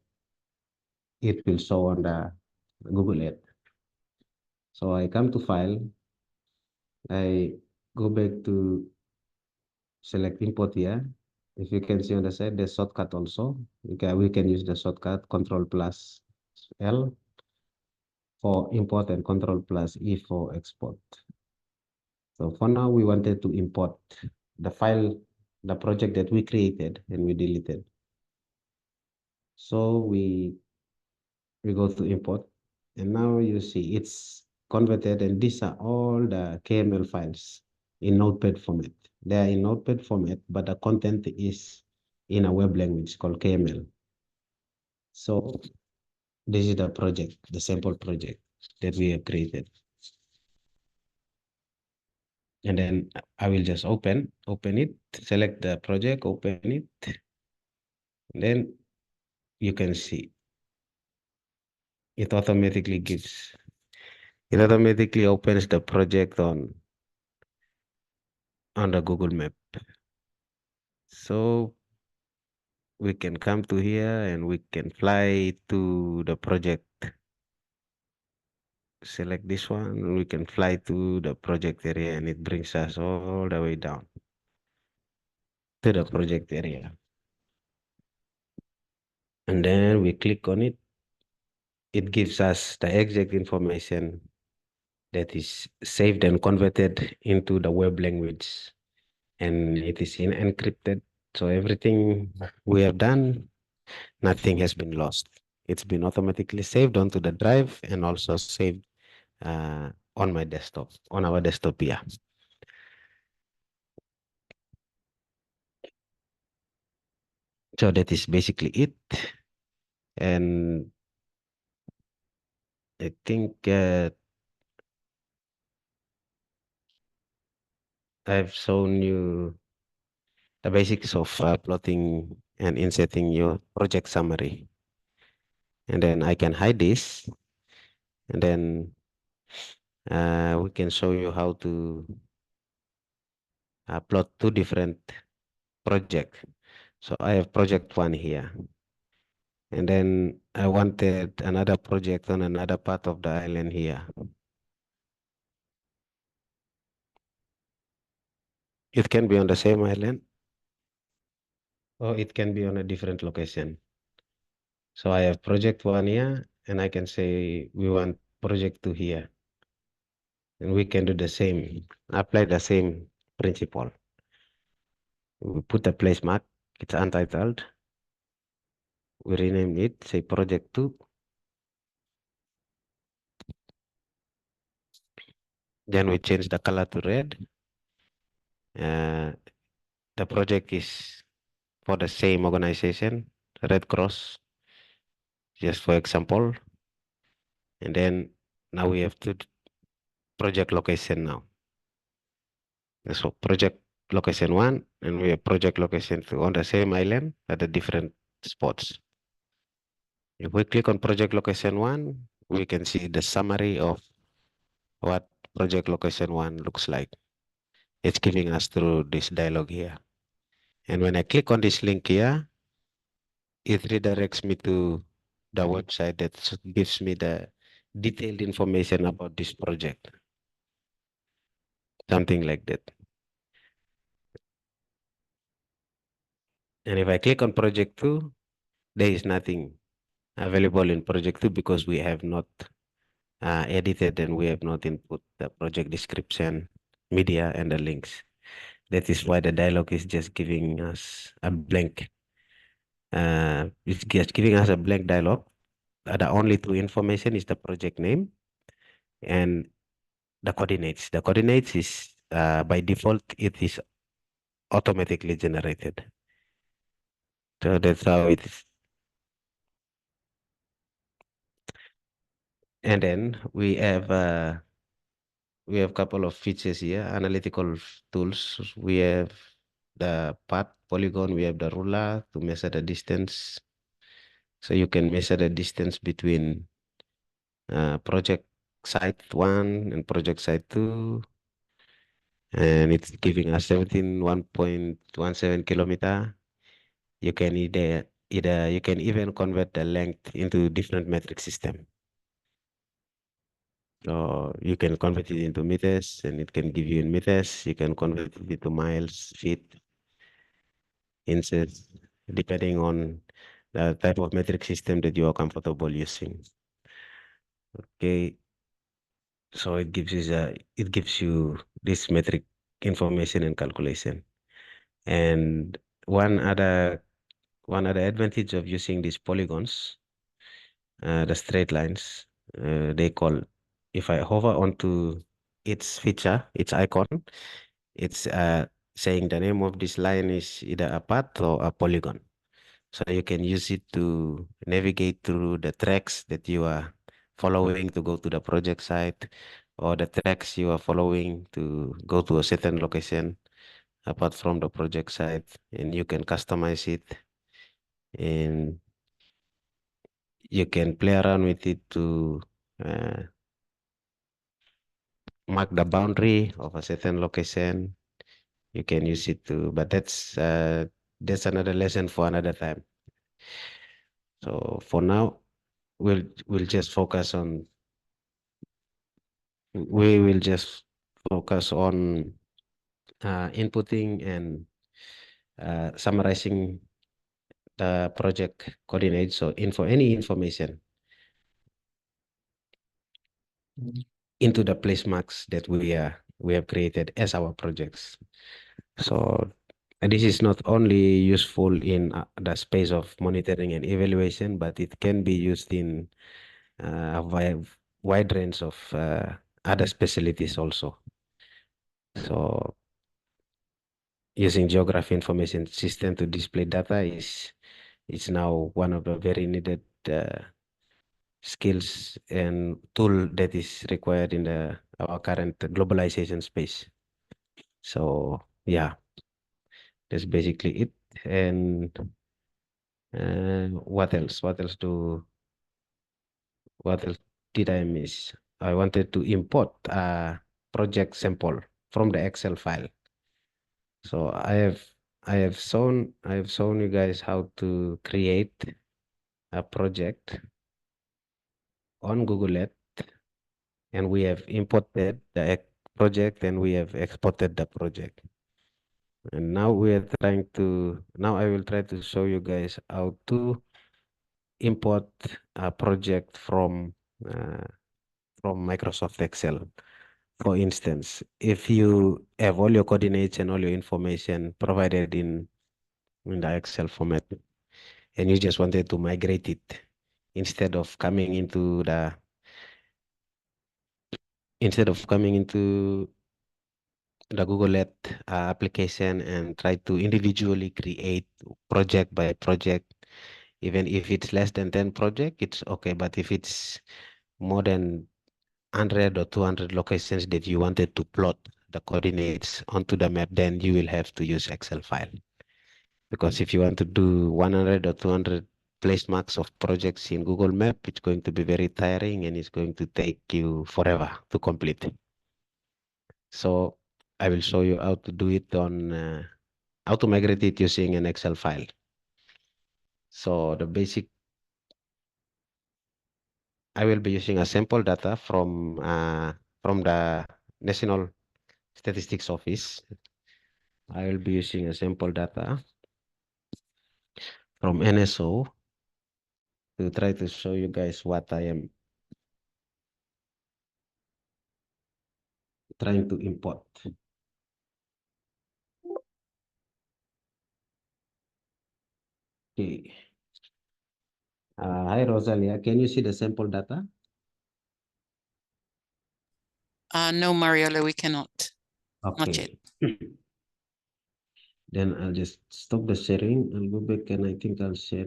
it will show on the Google Earth. So I come to file, I go back to select import here. If you can see on the side, there's shortcut also. We can use the shortcut Control plus L for import and Control plus E for export. So for now, we wanted to import the file, the project that we created and we deleted. So we go to import, and now you see it's converted, and these are all the KML files in Notepad format. They are in Notepad format, but the content is in a web language called KML. So this is the project, the sample project that we have created. And then I will just open it, select the project, open it. And then you can see it automatically opens the project on the Google Map. So we can come to here and we can fly to the project. Select this one, we can fly to the project area, and it brings us all the way down to the project area. And then we click on it. It gives us the exact information that is saved and converted into the web language, and it is encrypted. So everything we have done, nothing has been lost. It's been automatically saved onto the drive and also saved on my desktop, on our desktop here. So that is basically it. And I think I've shown you the basics of plotting and inserting your project summary. And then I can hide this, and then we can show you how to plot two different projects. So I have project one here, and then I wanted another project on another part of the island here. It can be on the same island, or it can be on a different location. So I have project one here, and I can say we want project two here. And we can do the same, apply the same principle. We put a place mark, it's untitled. We rename it, say project two. Then we change the color to red. The project is for the same organization, Red Cross, just for example. And then now we have to project location now. So project location one, and we have project location two on the same island at the different spots. If we click on project location one, we can see the summary of what project location one looks like. It's giving us through this dialog here. And when I click on this link here, it redirects me to the website that gives me the detailed information about this project. Something like that. And if I click on project two, there is nothing available in project two because we have not edited and we have not input the project description, media, and the links. That is why the dialog is just giving us a blank. It's just giving us a blank dialog. The only two information is the project name and the coordinates. The coordinates is by default, it is automatically generated. So that's how it is. And then we have a couple of features here, analytical tools. We have the path polygon, we have the ruler to measure the distance. So you can measure the distance between project site one and project site two. And it's giving us 17.17 kilometer. You can you can even convert the length into different metric system. So you can convert it into meters and it can give you in meters. You can convert it into miles, feet, inches, depending on the type of metric system that you are comfortable using. Okay. So it gives you this metric information and calculation. And one other advantage of using these polygons, the straight lines, they call, if I hover onto its feature, its icon, it's saying the name of this line is either a path or a polygon. So you can use it to navigate through the tracks that you are following to go to the project site, or the tracks you are following to go to a certain location apart from the project site, and you can customize it and you can play around with it to uh, mark the boundary of a certain location. You can use it to, but that's another lesson for another time. So for now, we'll just focus on inputting and summarizing the project coordinates. So any information into the place marks that we have created as our projects. So this is not only useful in the space of monitoring and evaluation, but it can be used in a wide range of other specialties also. So using geography information system to display data is now one of the very needed skills and tool that is required in our current globalization space. So yeah, That's basically it. And what else? What else did I miss? I wanted to import a project sample from the Excel file. So I have shown you guys how to create a project on Google Earth, and we have imported the project and we have exported the project. And now now I will try to show you guys how to import a project from Microsoft Excel. For instance, if you have all your coordinates and all your information provided in the Excel format, and you just wanted to migrate it instead of coming into the Google Earth application and try to individually create project by project. Even if it's less than 10 project, it's okay. But if it's more than 100 or 200 locations that you wanted to plot the coordinates onto the map, then you will have to use Excel file. Because if you want to do 100 or 200 place marks of projects in Google Map, it's going to be very tiring and it's going to take you forever to complete. So I will show you how to do it how to migrate it using an Excel file. So I will be using a sample data from the National Statistics Office. I will be using a sample data from NSO to try to show you guys what I am trying to import. Okay. Hi, Rosalia. Can you see the sample data? No, Mariole, we cannot. Not yet. Okay. Then I'll just stop the sharing. I'll go back and I think I'll share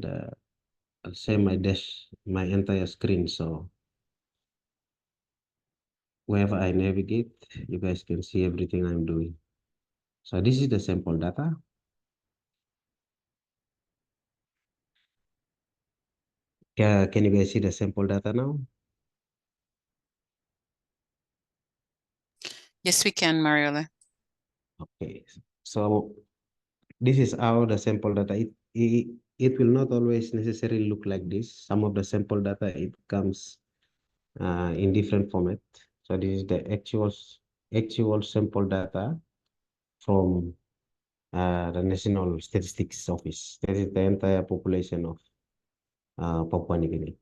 my entire screen. So wherever I navigate, you guys can see everything I'm doing. So this is the sample data. Yeah, can you guys see the sample data now? Yes, we can, Mariole. Okay. So this is how the sample data, it will not always necessarily look like this. Some of the sample data, it comes in different format. So this is the actual sample data from the National Statistics Office. That is the entire population of Papua New Guinea.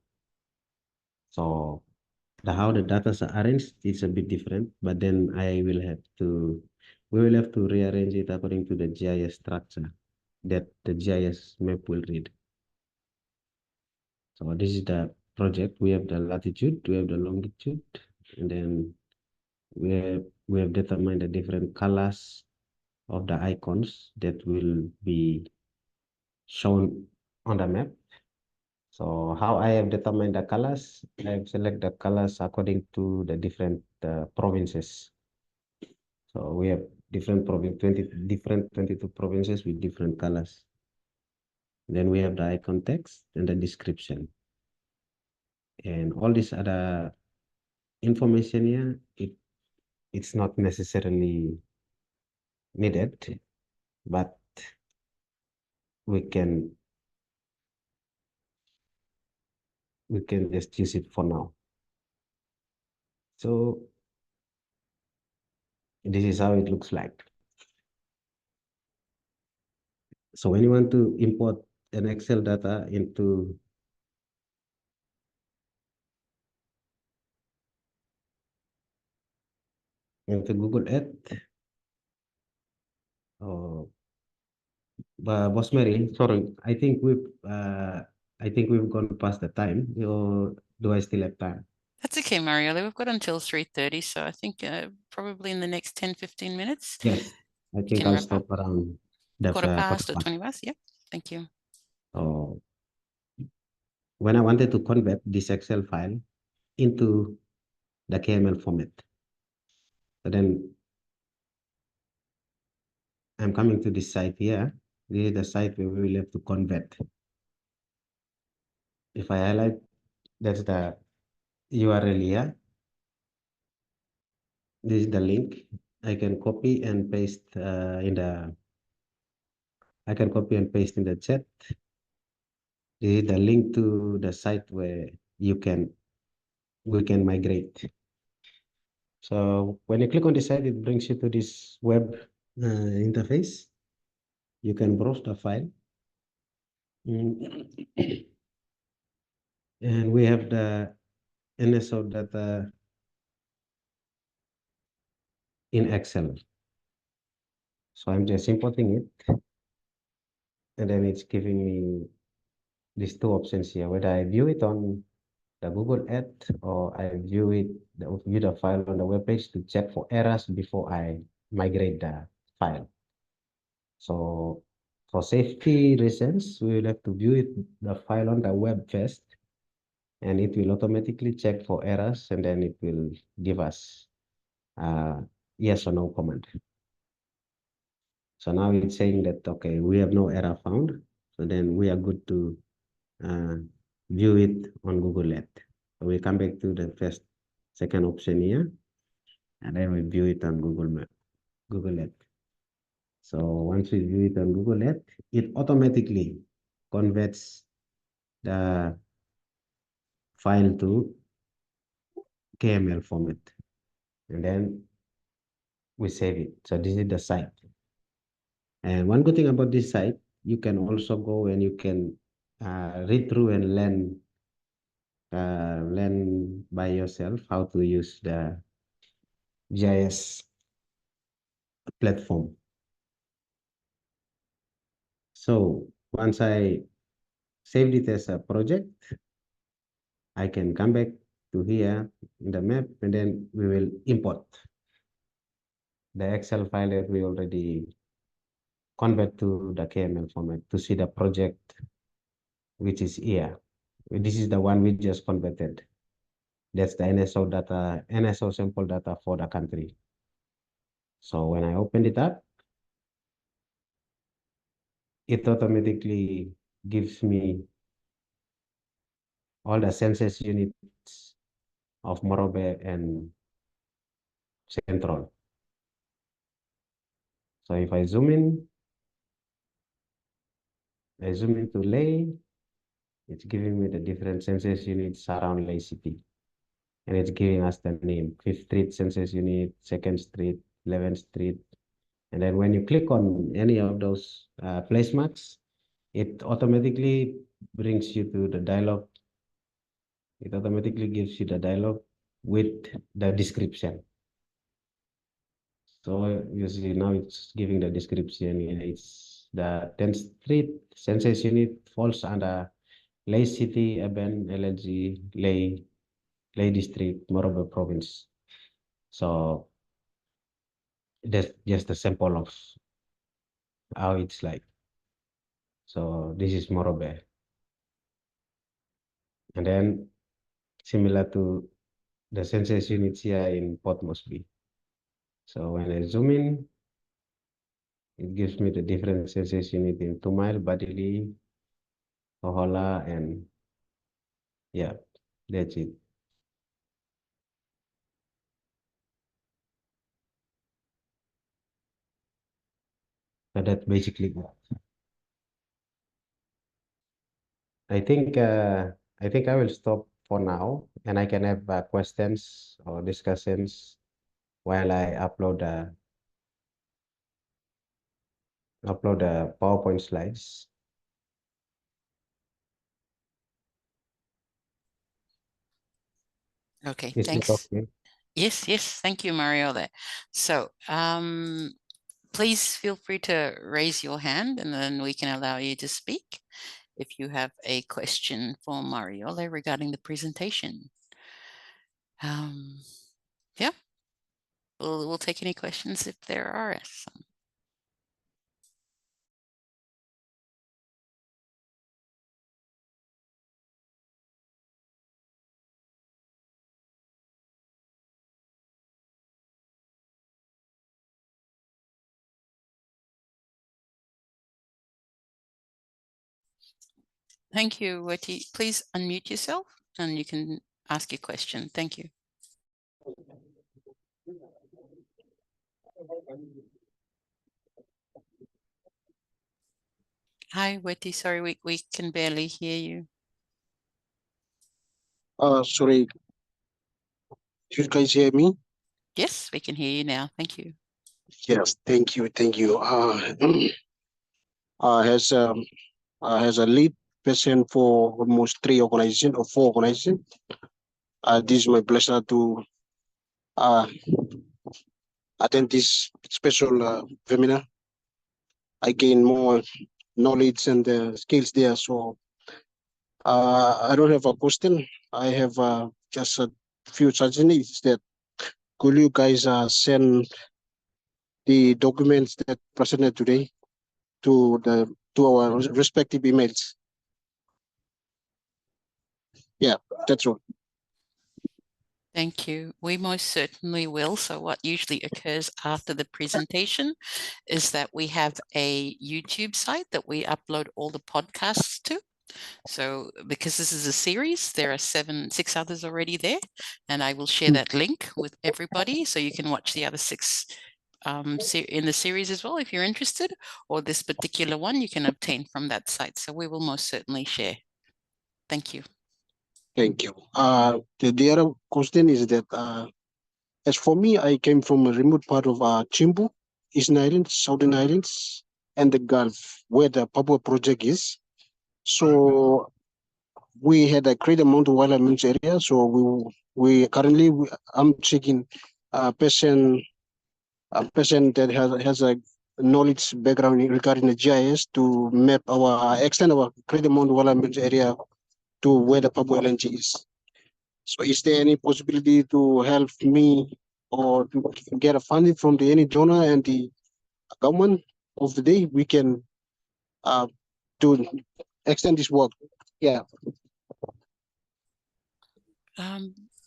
So how the data are arranged is a bit different, but then we will have to rearrange it according to the GIS structure that the GIS map will read. So this is the project. We have the latitude, we have the longitude, and then we have determined the different colors of the icons that will be shown on the map. So how I have determined the colors, I have selected the colors according to the different provinces. So we have different 22 provinces with different colors. Then we have the icon text and the description. And all this other information here, it's not necessarily needed, but we can just use it for now. So this is how it looks like. So when you want to import an Excel data into Google Earth, Boss Mary, sorry, I think we've gone past the time. Or do I still have time? That's okay, Mariole. We've got until 3:30, so I think probably in the next 10, 15 minutes. Yes, I think can I'll wrap stop around the Quarter past or past. 20 past. Yep. Thank you. So when I wanted to convert this Excel file into the KML format, so then I'm coming to this site here. This is the site where we will have to convert. If I highlight, that's the URL here. This is the link. I can copy and paste I can copy and paste in the chat. This is the link to the site where we can migrate. So when you click on the site, it brings you to this web interface. You can browse the file. And we have the NSO data in Excel. So I'm just importing it, and then it's giving me these two options here, whether I view it on the Google Earth or I view the file on the web page to check for errors before I migrate the file. So for safety reasons, we will have to view the file on the web first, and it will automatically check for errors, and then it will give us a yes or no command. So now it's saying that, okay, we have no error found. So then we are good to view it on Google Earth. So we come back to the second option here, and then we view it on Google Earth. So once we view it on Google Earth, it automatically converts the file to KML format, and then we save it. So this is the site. And one good thing about this site, you can also go and you can read through and learn by yourself how to use the GIS platform. So once I saved it as a project, I can come back to here in the map, and then we will import the Excel file that we already convert to the KML format to see the project, which is here. This is the one we just converted. That's the NSO sample data for the country. So when I open it up, it automatically gives me all the census units of Morobe and Central. So if I zoom into Ley, it's giving me the different census units around Ley City. And it's giving us the name, 5th Street Census Unit, 2nd Street, 11th Street. And then when you click on any of those place marks, it automatically brings you to the dialog. It automatically gives you the dialog with the description. So you see now it's giving the description. It's the 10th Street Census Unit falls under Ley City, Urban, LLG, Ley District, Morobe Province. So that's just a sample of how it's like. So this is Morobe. And then similar to the census units here in Port Moresby. So when I zoom in, it gives me the different census unit in Tumail, Badili, Hohola, and yeah, that's it. So that's basically what I think I will stop for now, and I can have questions or discussions while I upload the PowerPoint slides. Okay, Is that thanks. okay? Yes, thank you, Mariole. So please feel free to raise your hand and then we can allow you to speak if you have a question for Mariole regarding the presentation. Yeah, we'll take any questions if there are some. Thank you, Weti. Please unmute yourself and you can ask your question. Thank you. Hi, Weti. Sorry, we can barely hear you. Sorry, you guys hear me? Yes, we can hear you now. Thank you. Yes, thank you, thank you. As as a lead person for almost 3 organizations or 4 organizations, this is my pleasure to uh, attend this special webinar. I gain more knowledge and skills there. So I don't have a question. I have just a few suggestions that could you guys send the documents that presented today to our respective emails. Yeah, that's all. Thank you. We most certainly will. So what usually occurs after the presentation is that we have a YouTube site that we upload all the podcasts to. So because this is a series, there are six others already there, and I will share that link with everybody so you can watch the other six in the series as well if you're interested, or this particular one you can obtain from that site. So we will most certainly share. Thank you. Thank you. The other question is that as for me, I came from a remote part of Chimbu, Eastern Islands, Southern Islands, and the Gulf, where the Papua project is. So we had a great amount of wild animals area. So we currently I'm checking a person that has a knowledge background regarding the GIS to map our extend our great amount of wild animals area to where the Papua LNG is. So is there any possibility to help me or to get a funding from the any donor and the government of the day we can to extend this work? Yeah.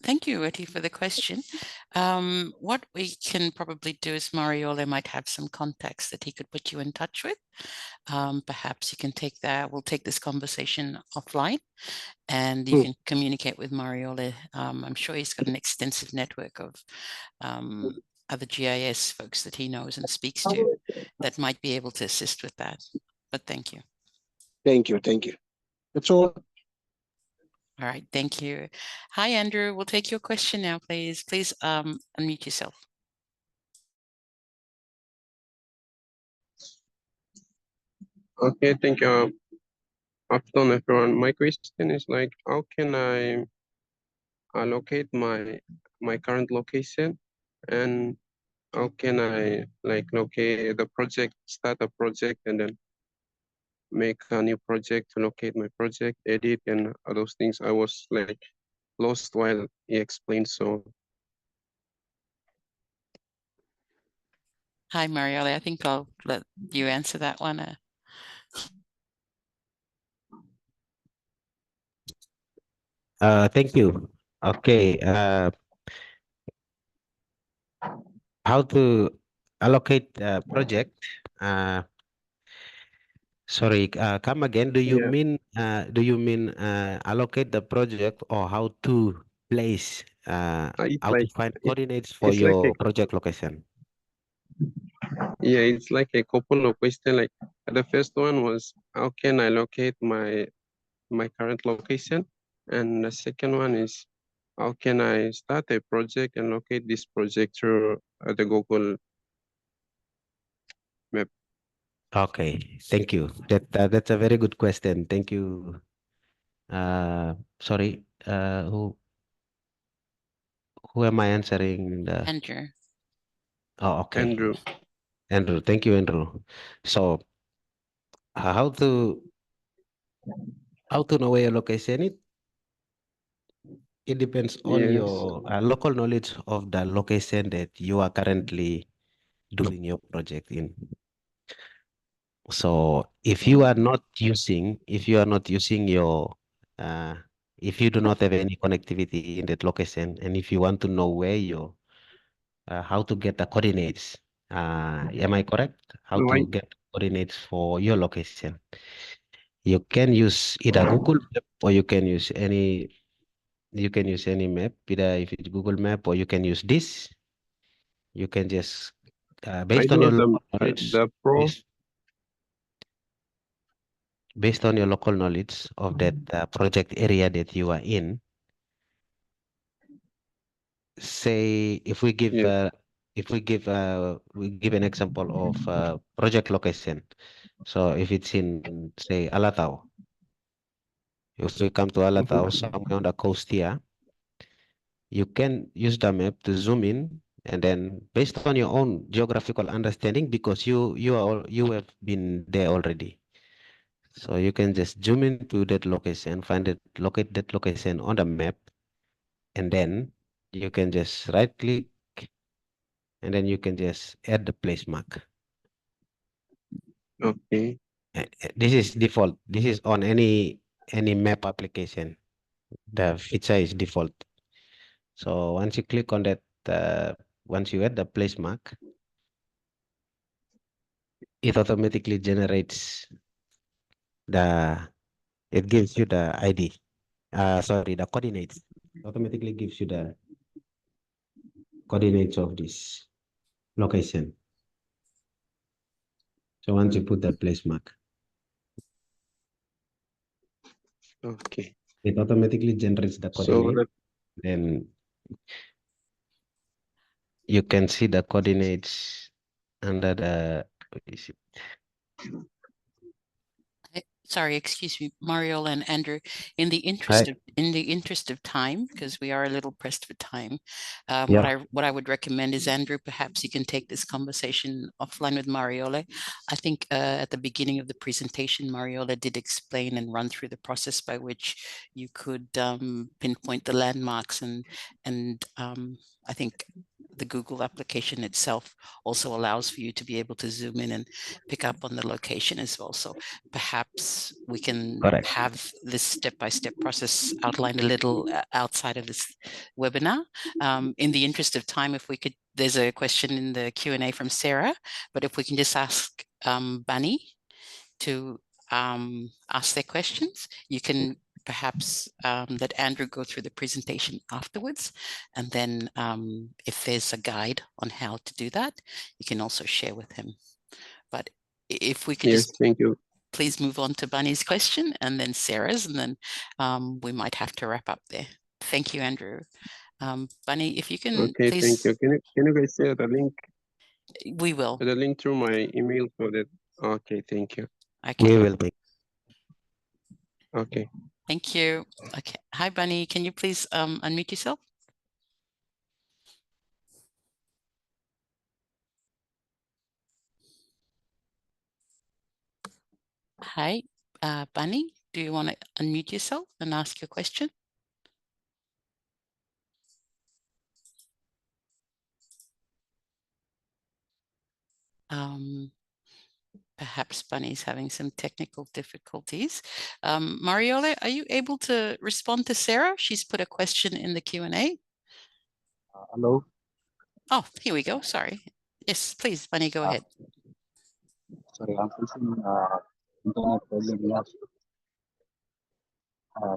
Thank you, Reti, for the question. What we can probably do is Mariole might have some contacts that he could put you in touch with. Perhaps you can take that. We'll take this conversation offline and you can communicate with Mariole. I'm sure he's got an extensive network of other GIS folks that he knows and speaks to that might be able to assist with that. But thank you. Thank you. Thank you. That's all. All right, thank you. Hi, Andrew. We'll take your question now, please. Please unmute yourself. Okay, thank you. Afternoon, everyone. My question is like, how can I allocate my current location, and how can I like locate the project, start a project, and then make a new project to locate my project, edit, and all those things. I was like lost while he explained. So Hi, Mariole. I think I'll let you answer that one. Thank you. Okay. How to allocate project? Sorry, come again. Do you yeah, mean allocate the project, or how to place it's how to like find it, coordinates for it's like a your project location? yeah, it's like a couple of questions. Like the first one was, how can I locate my current location, and the second one is, how can I start a project and locate this project through the Google Map? Okay, thank you. That's a very good question. Thank you. Sorry, who am I answering? Andrew. Oh, okay, Andrew. Andrew. Thank you, Andrew. So, how to know where your location is? It depends on Yes. your local knowledge of the location that you are currently doing your project in. So if you are not using, your, uh, if you do not have any connectivity in that location, and if you want to know where your, how to get the coordinates, am I correct? How No, I to get coordinates for your location? You can use either Google Map or you can use any map, either if it's Google Map or you can use this. You can just I based do on your have local knowledge, the Pro. based on your local knowledge of that project area that you are in. Say if we give Yes. we give an example of project location. So if it's in say Alatau, if we come to Alatau somewhere on the coast here, you can use the map to zoom in, and then based on your own geographical understanding, because you have been there already. So you can just zoom into that location, locate that location on the map, and then you can just right click, and then you can just add the place mark. Okay. This is default. This is on any map application. The feature is default. So once you click on that, once you add the place mark, it automatically generates it gives you the ID. Sorry, the coordinates. Automatically gives you the coordinates of this location. So once you put the place mark, Okay. it automatically generates the So coordinate. Then you can see the coordinates under the. Sorry, excuse me, Mariole and Andrew. In the Hi. interest of time, because we are a little pressed for time, Yeah. what I would recommend is, Andrew, perhaps you can take this conversation offline with Mariole. I think at the beginning of the presentation, Mariole did explain and run through the process by which you could pinpoint the landmarks, and I think the Google application itself also allows for you to be able to zoom in and pick up on the location as well. So perhaps we can Correct. have this step-by-step process outlined a little outside of this webinar. In the interest of time, if we could, there's a question in the Q&A from Sarah, but if we can just ask Bunny to ask their questions, you can perhaps let Andrew go through the presentation afterwards. And then if there's a guide on how to do that, you can also share with him. But if we could yes, just thank you. please move on to Bunny's question and then Sarah's, and then we might have to wrap up there. Thank you, Andrew. Bunny, if you can Okay, please. thank you. Can you guys share the link? We will. The link through my email so that. Okay, thank you. Okay. We will be. Okay. Thank you. Okay. Hi, Bunny. Can you please unmute yourself? Hi, Bunny. Do you want to unmute yourself and ask your question? Perhaps Bunny's having some technical difficulties. Mariole, are you able to respond to Sarah? She's put a question in the Q&A. Hello. Oh, here we go. Sorry. Yes, please, Bunny, go ahead. Sorry, I'm facing internet problem. Yes.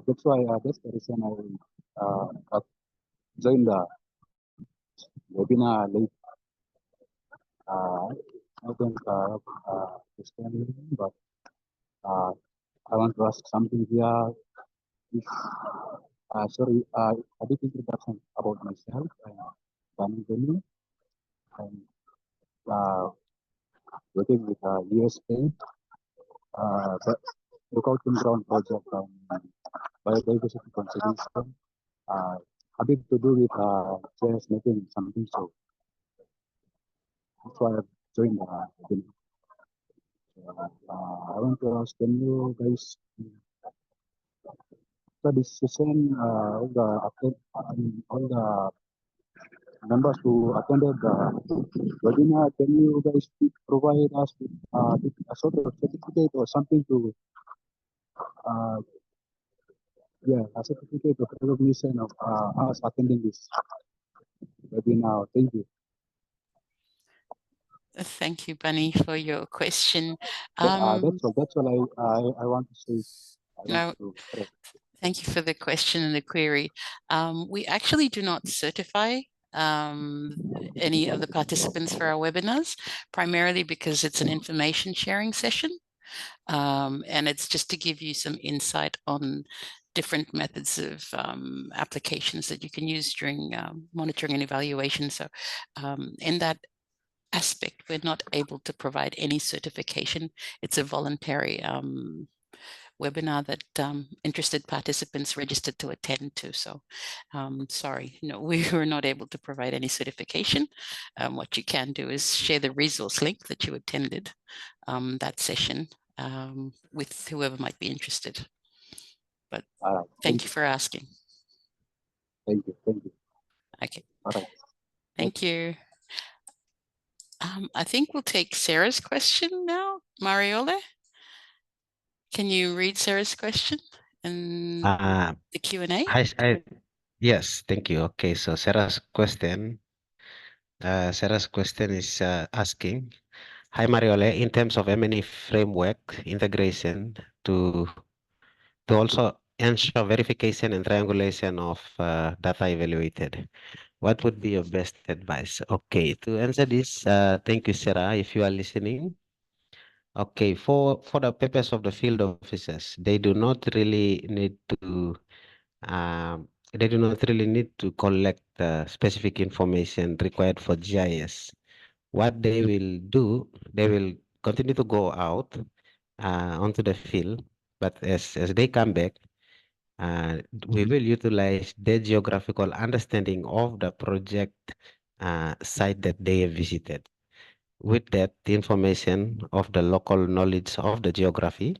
That's why that's the reason I joined the webinar late. I don't understand, but I want to ask something here. If, sorry, a bit introduction about myself. I'm Daniel. I'm working with USA, but Lookout Ground project on biodiversity conservation. A bit to do with GIS mapping something. So that's why I joined the I want to ask, can you guys after this session, all the members who attended the webinar, can you guys provide us with a sort of certificate or something to a certificate of recognition of us attending this webinar? Thank you. Thank you, Bunny, for your question. That's all I want to say. I want No, to express. thank you for the question and the query. We actually do not certify any of the participants for our webinars, primarily because it's an information sharing session. And it's just to give you some insight on different methods of applications that you can use during monitoring and evaluation. So in that aspect, we're not able to provide any certification. It's a voluntary webinar that interested participants registered to attend to. So sorry, no, we were not able to provide any certification. What you can do is share the resource link that you attended that session with whoever might be interested. But thank you for asking. Thank you. Thank you. Okay. All right. Thank you. I think we'll take Sarah's question now. Mariole, can you read Sarah's question and the Q&A? Yes, thank you. Okay, so Sarah's question is asking, hi Mariole, in terms of M&E framework integration to also ensure verification and triangulation of data evaluated, what would be your best advice? Okay, to answer this, thank you, Sarah, if you are listening. Okay, for the purpose of the field officers, they do not really need to collect specific information required for GIS. What they will do, they will continue to go out onto the field, but as they come back, we will utilize their geographical understanding of the project site that they have visited. With that, the information of the local knowledge of the geography,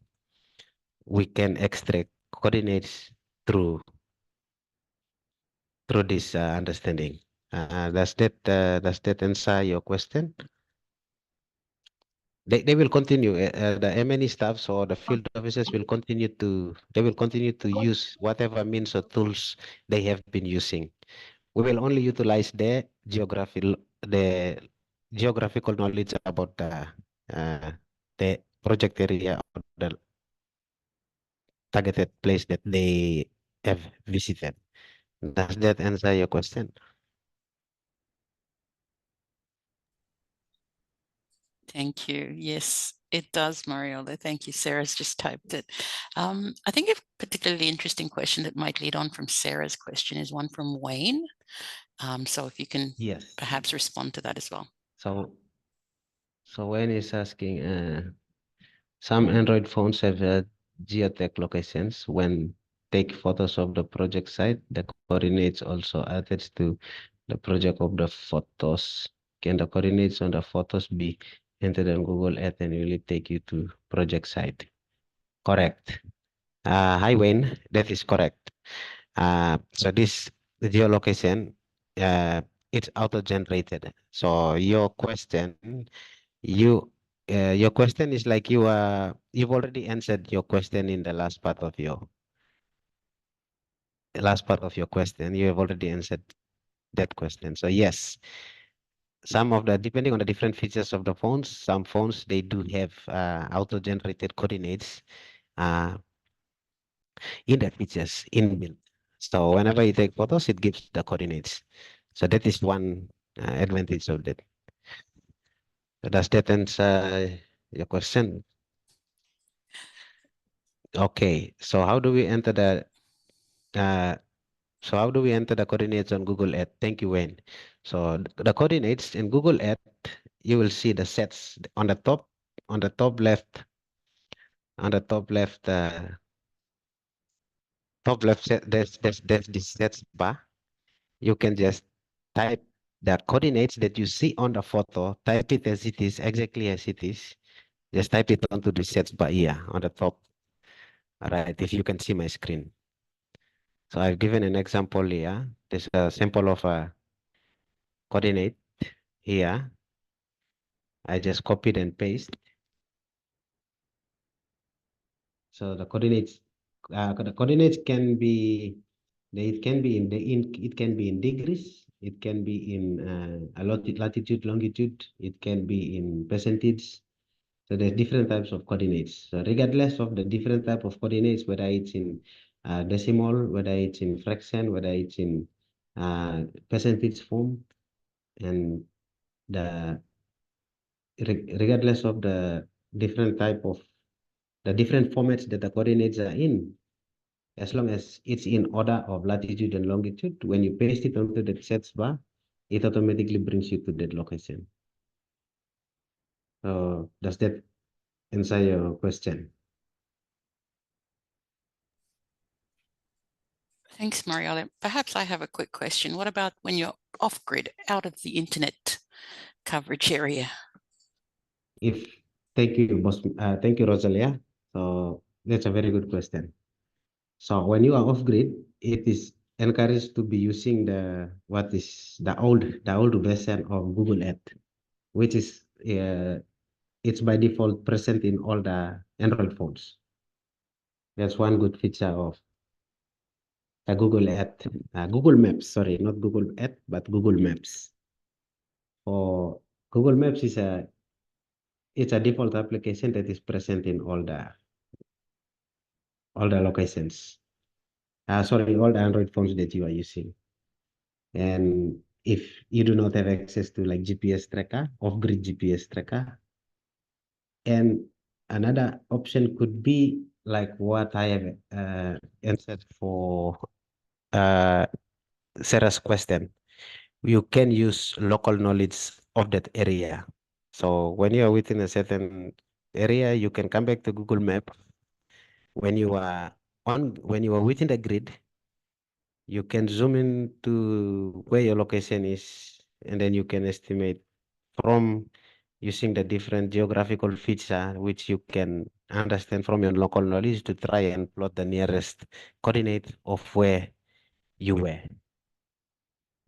we can extract coordinates through this understanding. Does that answer your question? They will continue. The M&E staffs or the field officers will continue to use whatever means or tools they have been using. We will only utilize the geographical knowledge about the project area or the targeted place that they have visited. Does that answer your question? Thank you. Yes, it does, Mariole. Thank you. Sarah's just typed it. I think a particularly interesting question that might lead on from Sarah's question is one from Wayne. So if you can perhaps respond to that as well. So Wayne is asking, some Android phones have geotech locations. When take photos of the project site, the coordinates also attached to the project of the photos. Can the coordinates on the photos be entered on Google Earth and will it take you to project site? Correct. Hi Wayne, that is correct. So this geolocation, it's auto-generated. So your question is like you've already answered your question in the last part of your question. You have already answered that question. So yes, some of the depending on the different features of the phones, some phones they do have auto-generated coordinates in the features inbuilt. So whenever you take photos, it gives the coordinates. So that is one advantage of that. Does that answer your question? Okay, so how do we enter the coordinates on Google Earth? Thank you, Wayne. So the coordinates in Google Earth, you will see the sets on the top left, there's this sets bar. You can just type the coordinates that you see on the photo, type it as it is, exactly as it is. Just type it onto the sets bar here on the top. All right, if you can see my screen. So I've given an example here. There's a sample of a coordinate here. I just copied and paste. So the coordinates can be in degrees, It can be in a latitude, longitude. It can be in percentage. So there's different types of coordinates. So regardless of the different type of coordinates, whether it's in decimal, whether it's in fraction, whether it's in percentage form, and regardless of the different type of the different formats that the coordinates are in, as long as it's in order of latitude and longitude, when you paste it onto the search bar, it automatically brings you to that location. So does that answer your question? Thanks, Mariole. Perhaps I have a quick question. What about when you're off grid, out of the internet coverage area? Thank you, boss. Thank you, Rosalia. So that's a very good question. So when you are off grid, it is encouraged to be using the old version of Google Earth, which is it's by default present in all the Android phones. That's one good feature of the Google Earth, Google Maps. Sorry, not Google Earth, but Google Maps. For Google Maps it's a default application that is present in all the locations. Sorry, all the Android phones that you are using. And if you do not have access to like GPS tracker, off-grid GPS tracker, and another option could be like what I have answered for Sarah's question. You can use local knowledge of that area. So when you are within a certain area, you can come back to Google Map. When you are within the grid, you can zoom in to where your location is, and then you can estimate from using the different geographical feature, which you can understand from your local knowledge to try and plot the nearest coordinate of where you were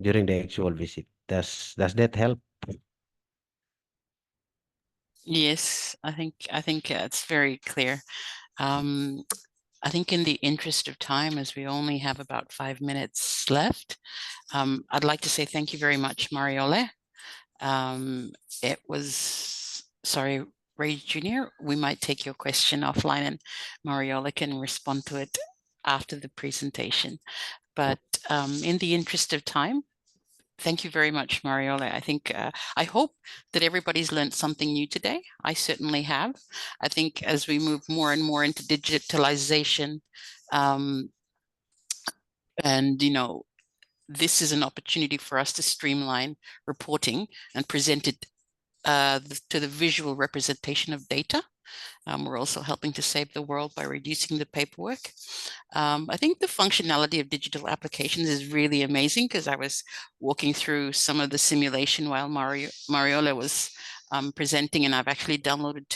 during the actual visit. Does that help? Yes, I think it's very clear. I think in the interest of time, as we only have about 5 minutes left, I'd like to say thank you very much, Mariole. It was, sorry, Ray Jr., we might take your question offline and Mariole can respond to it after the presentation. But in the interest of time, thank you very much, Mariole. I think, I hope that everybody's learned something new today. I certainly have. I think as we move more and more into digitalization, and, this is an opportunity for us to streamline reporting and present it to the visual representation of data. We're also helping to save the world by reducing the paperwork. I think the functionality of digital applications is really amazing because I was walking through some of the simulation while Mariole was presenting, and I've actually downloaded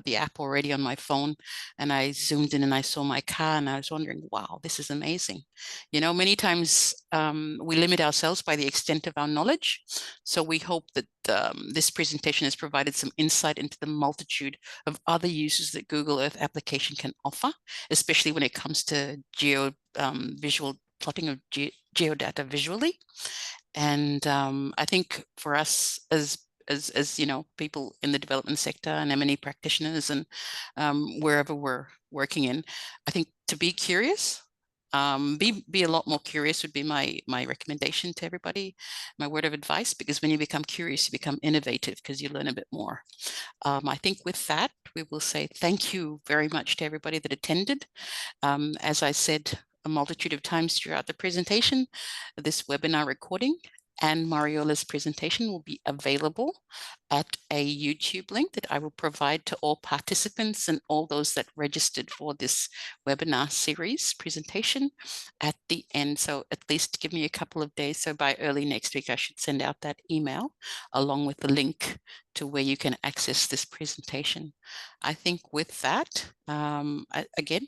the app already on my phone, and I zoomed in and I saw my car and I was wondering, wow, this is amazing. Many times we limit ourselves by the extent of our knowledge. So we hope that this presentation has provided some insight into the multitude of other uses that Google Earth application can offer, especially when it comes to visual plotting of geodata visually. And I think for us as people in the development sector and M&E practitioners and wherever we're working in, I think to be curious, be a lot more curious would be my recommendation to everybody, my word of advice, because when you become curious, you become innovative because you learn a bit more. I think with that, we will say thank you very much to everybody that attended. As I said a multitude of times throughout the presentation, this webinar recording and Mariole's presentation will be available at a YouTube link that I will provide to all participants and all those that registered for this webinar series presentation at the end. So at least give me a couple of days. So by early next week, I should send out that email along with the link to where you can access this presentation. I think with that, again,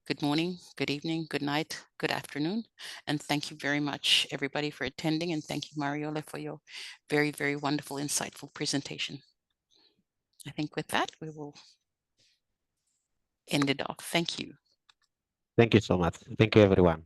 good morning, good evening, good night, good afternoon. And thank you very much, everybody, for attending. And thank you, Mariole, for your very, very wonderful, insightful presentation. I think with that, we will end it off. Thank you. Thank you so much. Thank you, everyone.